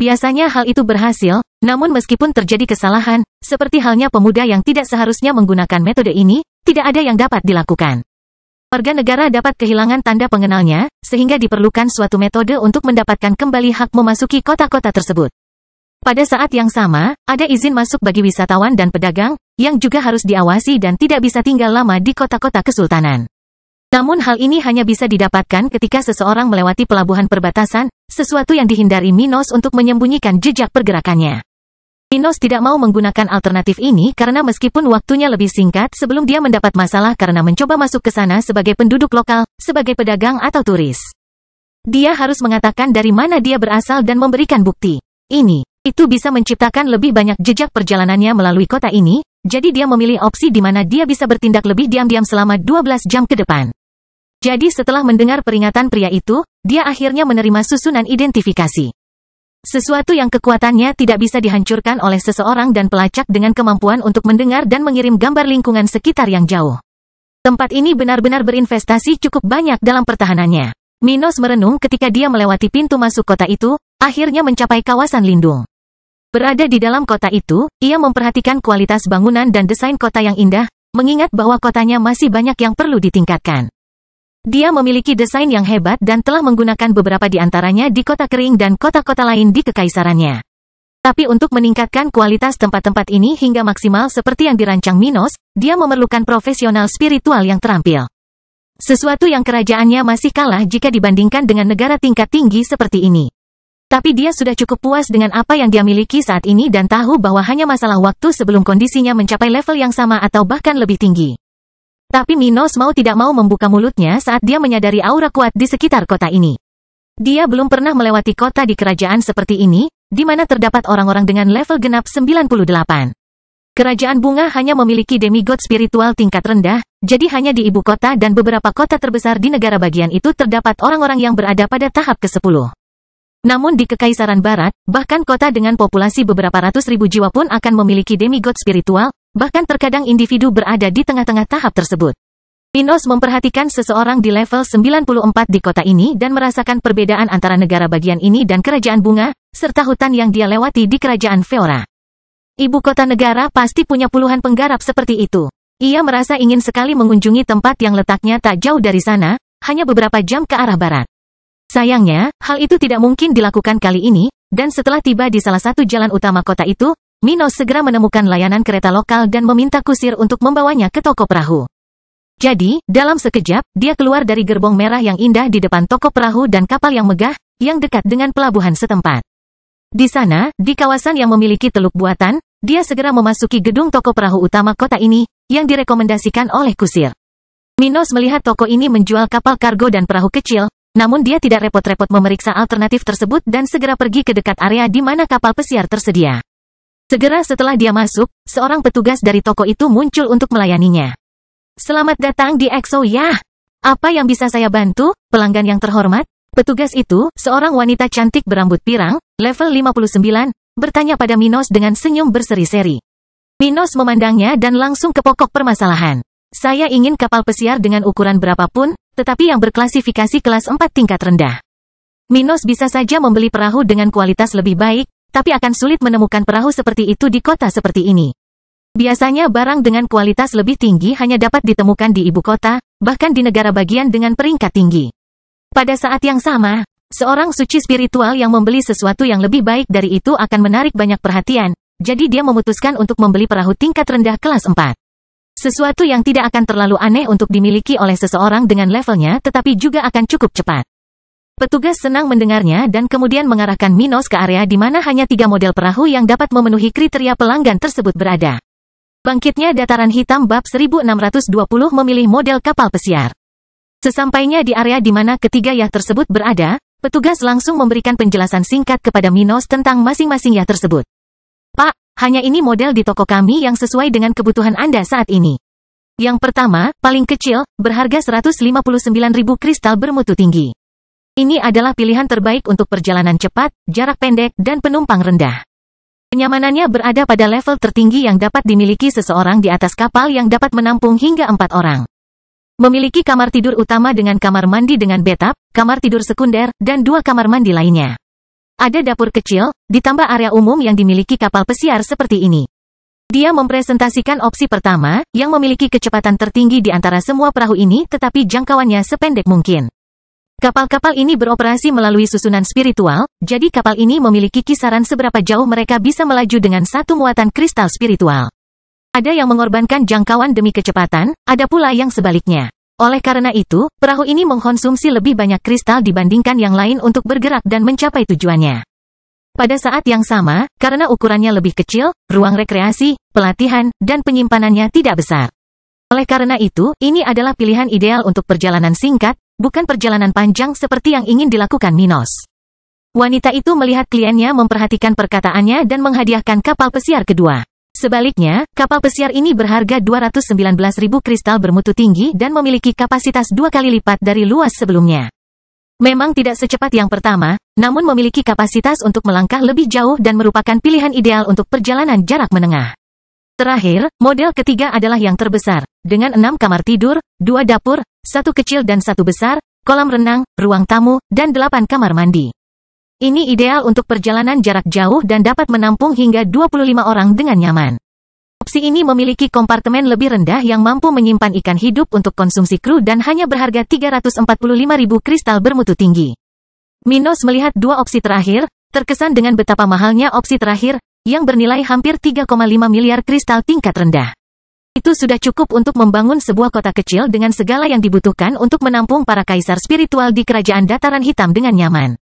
Biasanya hal itu berhasil, namun meskipun terjadi kesalahan, seperti halnya pemuda yang tidak seharusnya menggunakan metode ini, tidak ada yang dapat dilakukan. Warga negara dapat kehilangan tanda pengenalnya, sehingga diperlukan suatu metode untuk mendapatkan kembali hak memasuki kota-kota tersebut. Pada saat yang sama, ada izin masuk bagi wisatawan dan pedagang, yang juga harus diawasi dan tidak bisa tinggal lama di kota-kota kesultanan. Namun hal ini hanya bisa didapatkan ketika seseorang melewati pelabuhan perbatasan, sesuatu yang dihindari Minos untuk menyembunyikan jejak pergerakannya. Minos tidak mau menggunakan alternatif ini karena meskipun waktunya lebih singkat sebelum dia mendapat masalah karena mencoba masuk ke sana sebagai penduduk lokal, sebagai pedagang atau turis. Dia harus mengatakan dari mana dia berasal dan memberikan bukti. Itu bisa menciptakan lebih banyak jejak perjalanannya melalui kota ini, jadi dia memilih opsi di mana dia bisa bertindak lebih diam-diam selama 12 jam ke depan. Jadi setelah mendengar peringatan pria itu, dia akhirnya menerima susunan identifikasi. Sesuatu yang kekuatannya tidak bisa dihancurkan oleh seseorang dan pelacak dengan kemampuan untuk mendengar dan mengirim gambar lingkungan sekitar yang jauh. Tempat ini benar-benar berinvestasi cukup banyak dalam pertahanannya. Minos merenung ketika dia melewati pintu masuk kota itu, akhirnya mencapai kawasan lindung. Berada di dalam kota itu, ia memperhatikan kualitas bangunan dan desain kota yang indah, mengingat bahwa kotanya masih banyak yang perlu ditingkatkan. Dia memiliki desain yang hebat dan telah menggunakan beberapa di antaranya di kota kering dan kota-kota lain di kekaisarannya. Tapi untuk meningkatkan kualitas tempat-tempat ini hingga maksimal seperti yang dirancang Minos, dia memerlukan profesional spiritual yang terampil. Sesuatu yang kerajaannya masih kalah jika dibandingkan dengan negara tingkat tinggi seperti ini. Tapi dia sudah cukup puas dengan apa yang dia miliki saat ini dan tahu bahwa hanya masalah waktu sebelum kondisinya mencapai level yang sama atau bahkan lebih tinggi. Tapi Minos mau tidak mau membuka mulutnya saat dia menyadari aura kuat di sekitar kota ini. Dia belum pernah melewati kota di kerajaan seperti ini, di mana terdapat orang-orang dengan level genap 98. Kerajaan bunga hanya memiliki demigod spiritual tingkat rendah, jadi hanya di ibu kota dan beberapa kota terbesar di negara bagian itu terdapat orang-orang yang berada pada tahap ke-10. Namun di Kekaisaran Barat, bahkan kota dengan populasi beberapa ratus ribu jiwa pun akan memiliki demigod spiritual, bahkan terkadang individu berada di tengah-tengah tahap tersebut. Minos memperhatikan seseorang di level 94 di kota ini dan merasakan perbedaan antara negara bagian ini dan kerajaan bunga, serta hutan yang dia lewati di kerajaan Feora. Ibu kota negara pasti punya puluhan penggarap seperti itu. Ia merasa ingin sekali mengunjungi tempat yang letaknya tak jauh dari sana, hanya beberapa jam ke arah barat. Sayangnya, hal itu tidak mungkin dilakukan kali ini, dan setelah tiba di salah satu jalan utama kota itu, Minos segera menemukan layanan kereta lokal dan meminta kusir untuk membawanya ke toko perahu. Jadi, dalam sekejap, dia keluar dari gerbong merah yang indah di depan toko perahu dan kapal yang megah, yang dekat dengan pelabuhan setempat. Di sana, di kawasan yang memiliki teluk buatan, dia segera memasuki gedung toko perahu utama kota ini, yang direkomendasikan oleh kusir. Minos melihat toko ini menjual kapal kargo dan perahu kecil, namun dia tidak repot-repot memeriksa alternatif tersebut dan segera pergi ke dekat area di mana kapal pesiar tersedia. Segera setelah dia masuk, seorang petugas dari toko itu muncul untuk melayaninya. Selamat datang di EXO ya. Apa yang bisa saya bantu, pelanggan yang terhormat? Petugas itu, seorang wanita cantik berambut pirang, level 59, bertanya pada Minos dengan senyum berseri-seri. Minos memandangnya dan langsung ke pokok permasalahan. Saya ingin kapal pesiar dengan ukuran berapapun, tetapi yang berklasifikasi kelas 4 tingkat rendah. Minos bisa saja membeli perahu dengan kualitas lebih baik, tapi akan sulit menemukan perahu seperti itu di kota seperti ini. Biasanya barang dengan kualitas lebih tinggi hanya dapat ditemukan di ibu kota, bahkan di negara bagian dengan peringkat tinggi. Pada saat yang sama, seorang suci spiritual yang membeli sesuatu yang lebih baik dari itu akan menarik banyak perhatian, jadi dia memutuskan untuk membeli perahu tingkat rendah kelas 4. Sesuatu yang tidak akan terlalu aneh untuk dimiliki oleh seseorang dengan levelnya tetapi juga akan cukup cepat. Petugas senang mendengarnya dan kemudian mengarahkan Minos ke area di mana hanya 3 model perahu yang dapat memenuhi kriteria pelanggan tersebut berada. Bangkitnya Dataran Hitam bab 1620 memilih model kapal pesiar. Sesampainya di area di mana ketiga yacht tersebut berada, petugas langsung memberikan penjelasan singkat kepada Minos tentang masing-masing yacht tersebut. Pak, hanya ini model di toko kami yang sesuai dengan kebutuhan Anda saat ini. Yang pertama, paling kecil, berharga 159.000 kristal bermutu tinggi. Ini adalah pilihan terbaik untuk perjalanan cepat, jarak pendek, dan penumpang rendah. Kenyamanannya berada pada level tertinggi yang dapat dimiliki seseorang di atas kapal yang dapat menampung hingga 4 orang. Memiliki kamar tidur utama dengan kamar mandi dengan bathtub, kamar tidur sekunder, dan 2 kamar mandi lainnya. Ada dapur kecil, ditambah area umum yang dimiliki kapal pesiar seperti ini. Dia mempresentasikan opsi pertama, yang memiliki kecepatan tertinggi di antara semua perahu ini tetapi jangkauannya sependek mungkin. Kapal-kapal ini beroperasi melalui susunan spiritual, jadi kapal ini memiliki kisaran seberapa jauh mereka bisa melaju dengan satu muatan kristal spiritual. Ada yang mengorbankan jangkauan demi kecepatan, ada pula yang sebaliknya. Oleh karena itu, perahu ini mengkonsumsi lebih banyak kristal dibandingkan yang lain untuk bergerak dan mencapai tujuannya. Pada saat yang sama, karena ukurannya lebih kecil, ruang rekreasi, pelatihan, dan penyimpanannya tidak besar. Oleh karena itu, ini adalah pilihan ideal untuk perjalanan singkat, bukan perjalanan panjang seperti yang ingin dilakukan Minos. Wanita itu melihat kliennya memperhatikan perkataannya dan menghadiahkan kapal pesiar kedua. Sebaliknya, kapal pesiar ini berharga 219.000 kristal bermutu tinggi dan memiliki kapasitas 2 kali lipat dari luas sebelumnya. Memang tidak secepat yang pertama, namun memiliki kapasitas untuk melangkah lebih jauh dan merupakan pilihan ideal untuk perjalanan jarak menengah. Terakhir, model ketiga adalah yang terbesar, dengan 6 kamar tidur, 2 dapur, 1 kecil dan 1 besar, kolam renang, ruang tamu, dan 8 kamar mandi. Ini ideal untuk perjalanan jarak jauh dan dapat menampung hingga 25 orang dengan nyaman. Opsi ini memiliki kompartemen lebih rendah yang mampu menyimpan ikan hidup untuk konsumsi kru dan hanya berharga 345.000 kristal bermutu tinggi. Minos melihat 2 opsi terakhir, terkesan dengan betapa mahalnya opsi terakhir, yang bernilai hampir 3,5 miliar kristal tingkat rendah. Itu sudah cukup untuk membangun sebuah kota kecil dengan segala yang dibutuhkan untuk menampung para kaisar spiritual di kerajaan Dataran Hitam dengan nyaman.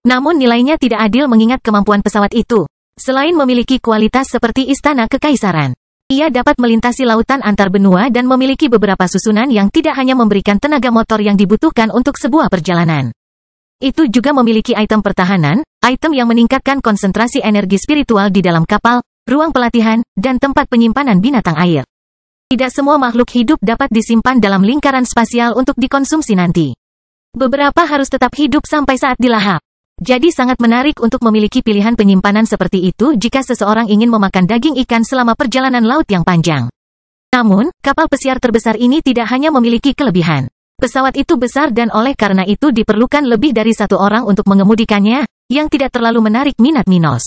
Namun nilainya tidak adil mengingat kemampuan pesawat itu. Selain memiliki kualitas seperti istana kekaisaran, ia dapat melintasi lautan antar benua dan memiliki beberapa susunan yang tidak hanya memberikan tenaga motor yang dibutuhkan untuk sebuah perjalanan. Itu juga memiliki item pertahanan, item yang meningkatkan konsentrasi energi spiritual di dalam kapal, ruang pelatihan, dan tempat penyimpanan binatang air. Tidak semua makhluk hidup dapat disimpan dalam lingkaran spasial untuk dikonsumsi nanti. Beberapa harus tetap hidup sampai saat dilahap. Jadi sangat menarik untuk memiliki pilihan penyimpanan seperti itu jika seseorang ingin memakan daging ikan selama perjalanan laut yang panjang. Namun, kapal pesiar terbesar ini tidak hanya memiliki kelebihan. Pesawat itu besar dan oleh karena itu diperlukan lebih dari 1 orang untuk mengemudikannya, yang tidak terlalu menarik minat Minos.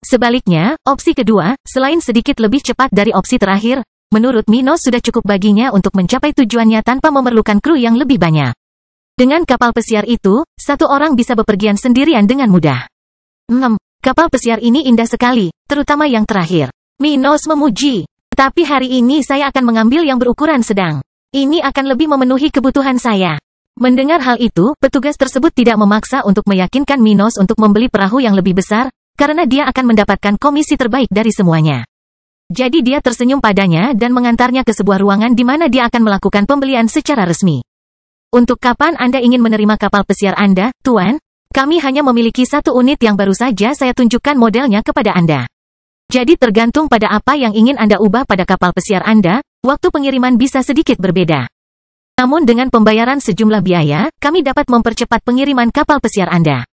Sebaliknya, opsi kedua, selain sedikit lebih cepat dari opsi terakhir, menurut Minos sudah cukup baginya untuk mencapai tujuannya tanpa memerlukan kru yang lebih banyak. Dengan kapal pesiar itu, 1 orang bisa bepergian sendirian dengan mudah. Kapal pesiar ini indah sekali, terutama yang terakhir. Minos memuji. Tapi hari ini saya akan mengambil yang berukuran sedang. Ini akan lebih memenuhi kebutuhan saya. Mendengar hal itu, petugas tersebut tidak memaksa untuk meyakinkan Minos untuk membeli perahu yang lebih besar, karena dia akan mendapatkan komisi terbaik dari semuanya. Jadi dia tersenyum padanya dan mengantarnya ke sebuah ruangan di mana dia akan melakukan pembelian secara resmi. Untuk kapan Anda ingin menerima kapal pesiar Anda, Tuan? Kami hanya memiliki satu unit yang baru saja saya tunjukkan modelnya kepada Anda. Jadi tergantung pada apa yang ingin Anda ubah pada kapal pesiar Anda, waktu pengiriman bisa sedikit berbeda. Namun dengan pembayaran sejumlah biaya, kami dapat mempercepat pengiriman kapal pesiar Anda.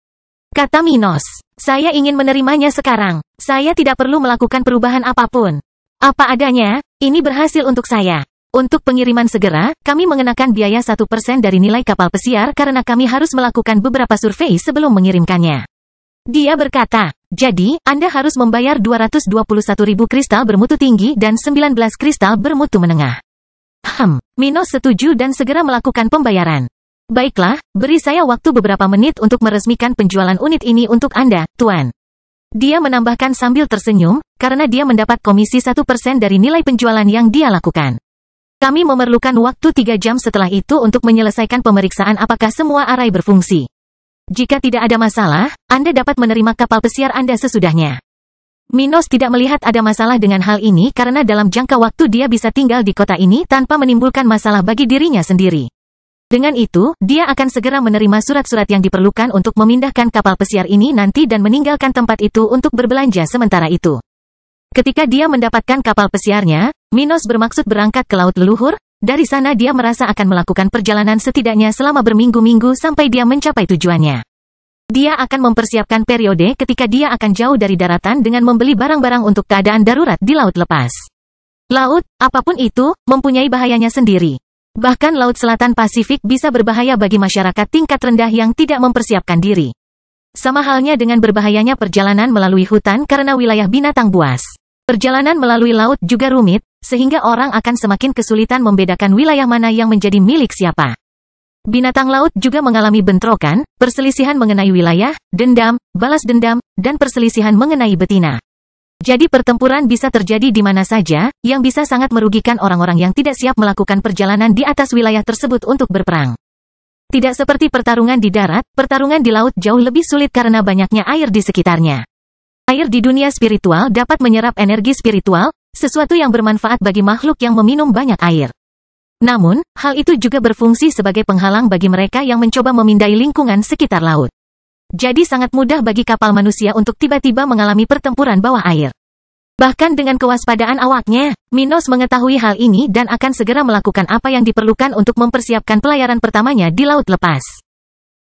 Kata Minos, saya ingin menerimanya sekarang. Saya tidak perlu melakukan perubahan apapun. Apa adanya, ini berhasil untuk saya. Untuk pengiriman segera, kami mengenakan biaya 1% dari nilai kapal pesiar karena kami harus melakukan beberapa survei sebelum mengirimkannya. Dia berkata, jadi, Anda harus membayar 221.000 kristal bermutu tinggi dan 19 kristal bermutu menengah. Minos setuju dan segera melakukan pembayaran. Baiklah, beri saya waktu beberapa menit untuk meresmikan penjualan unit ini untuk Anda, Tuan. Dia menambahkan sambil tersenyum, karena dia mendapat komisi 1% dari nilai penjualan yang dia lakukan. Kami memerlukan waktu 3 jam setelah itu untuk menyelesaikan pemeriksaan apakah semua arai berfungsi. Jika tidak ada masalah, Anda dapat menerima kapal pesiar Anda sesudahnya. Minos tidak melihat ada masalah dengan hal ini karena dalam jangka waktu dia bisa tinggal di kota ini tanpa menimbulkan masalah bagi dirinya sendiri. Dengan itu, dia akan segera menerima surat-surat yang diperlukan untuk memindahkan kapal pesiar ini nanti dan meninggalkan tempat itu untuk berbelanja sementara itu. Ketika dia mendapatkan kapal pesiarnya, Minos bermaksud berangkat ke laut leluhur, dari sana dia merasa akan melakukan perjalanan setidaknya selama berminggu-minggu sampai dia mencapai tujuannya. Dia akan mempersiapkan periode ketika dia akan jauh dari daratan dengan membeli barang-barang untuk keadaan darurat di laut lepas. Laut, apapun itu, mempunyai bahayanya sendiri. Bahkan Laut Selatan Pasifik bisa berbahaya bagi masyarakat tingkat rendah yang tidak mempersiapkan diri. Sama halnya dengan berbahayanya perjalanan melalui hutan karena wilayah binatang buas. Perjalanan melalui laut juga rumit, sehingga orang akan semakin kesulitan membedakan wilayah mana yang menjadi milik siapa. Binatang laut juga mengalami bentrokan, perselisihan mengenai wilayah, dendam, balas dendam, dan perselisihan mengenai betina. Jadi pertempuran bisa terjadi di mana saja, yang bisa sangat merugikan orang-orang yang tidak siap melakukan perjalanan di atas wilayah tersebut untuk berperang. Tidak seperti pertarungan di darat, pertarungan di laut jauh lebih sulit karena banyaknya air di sekitarnya. Air di dunia spiritual dapat menyerap energi spiritual, sesuatu yang bermanfaat bagi makhluk yang meminum banyak air. Namun, hal itu juga berfungsi sebagai penghalang bagi mereka yang mencoba memindai lingkungan sekitar laut. Jadi sangat mudah bagi kapal manusia untuk tiba-tiba mengalami pertempuran bawah air. Bahkan dengan kewaspadaan awaknya, Minos mengetahui hal ini dan akan segera melakukan apa yang diperlukan untuk mempersiapkan pelayaran pertamanya di laut lepas.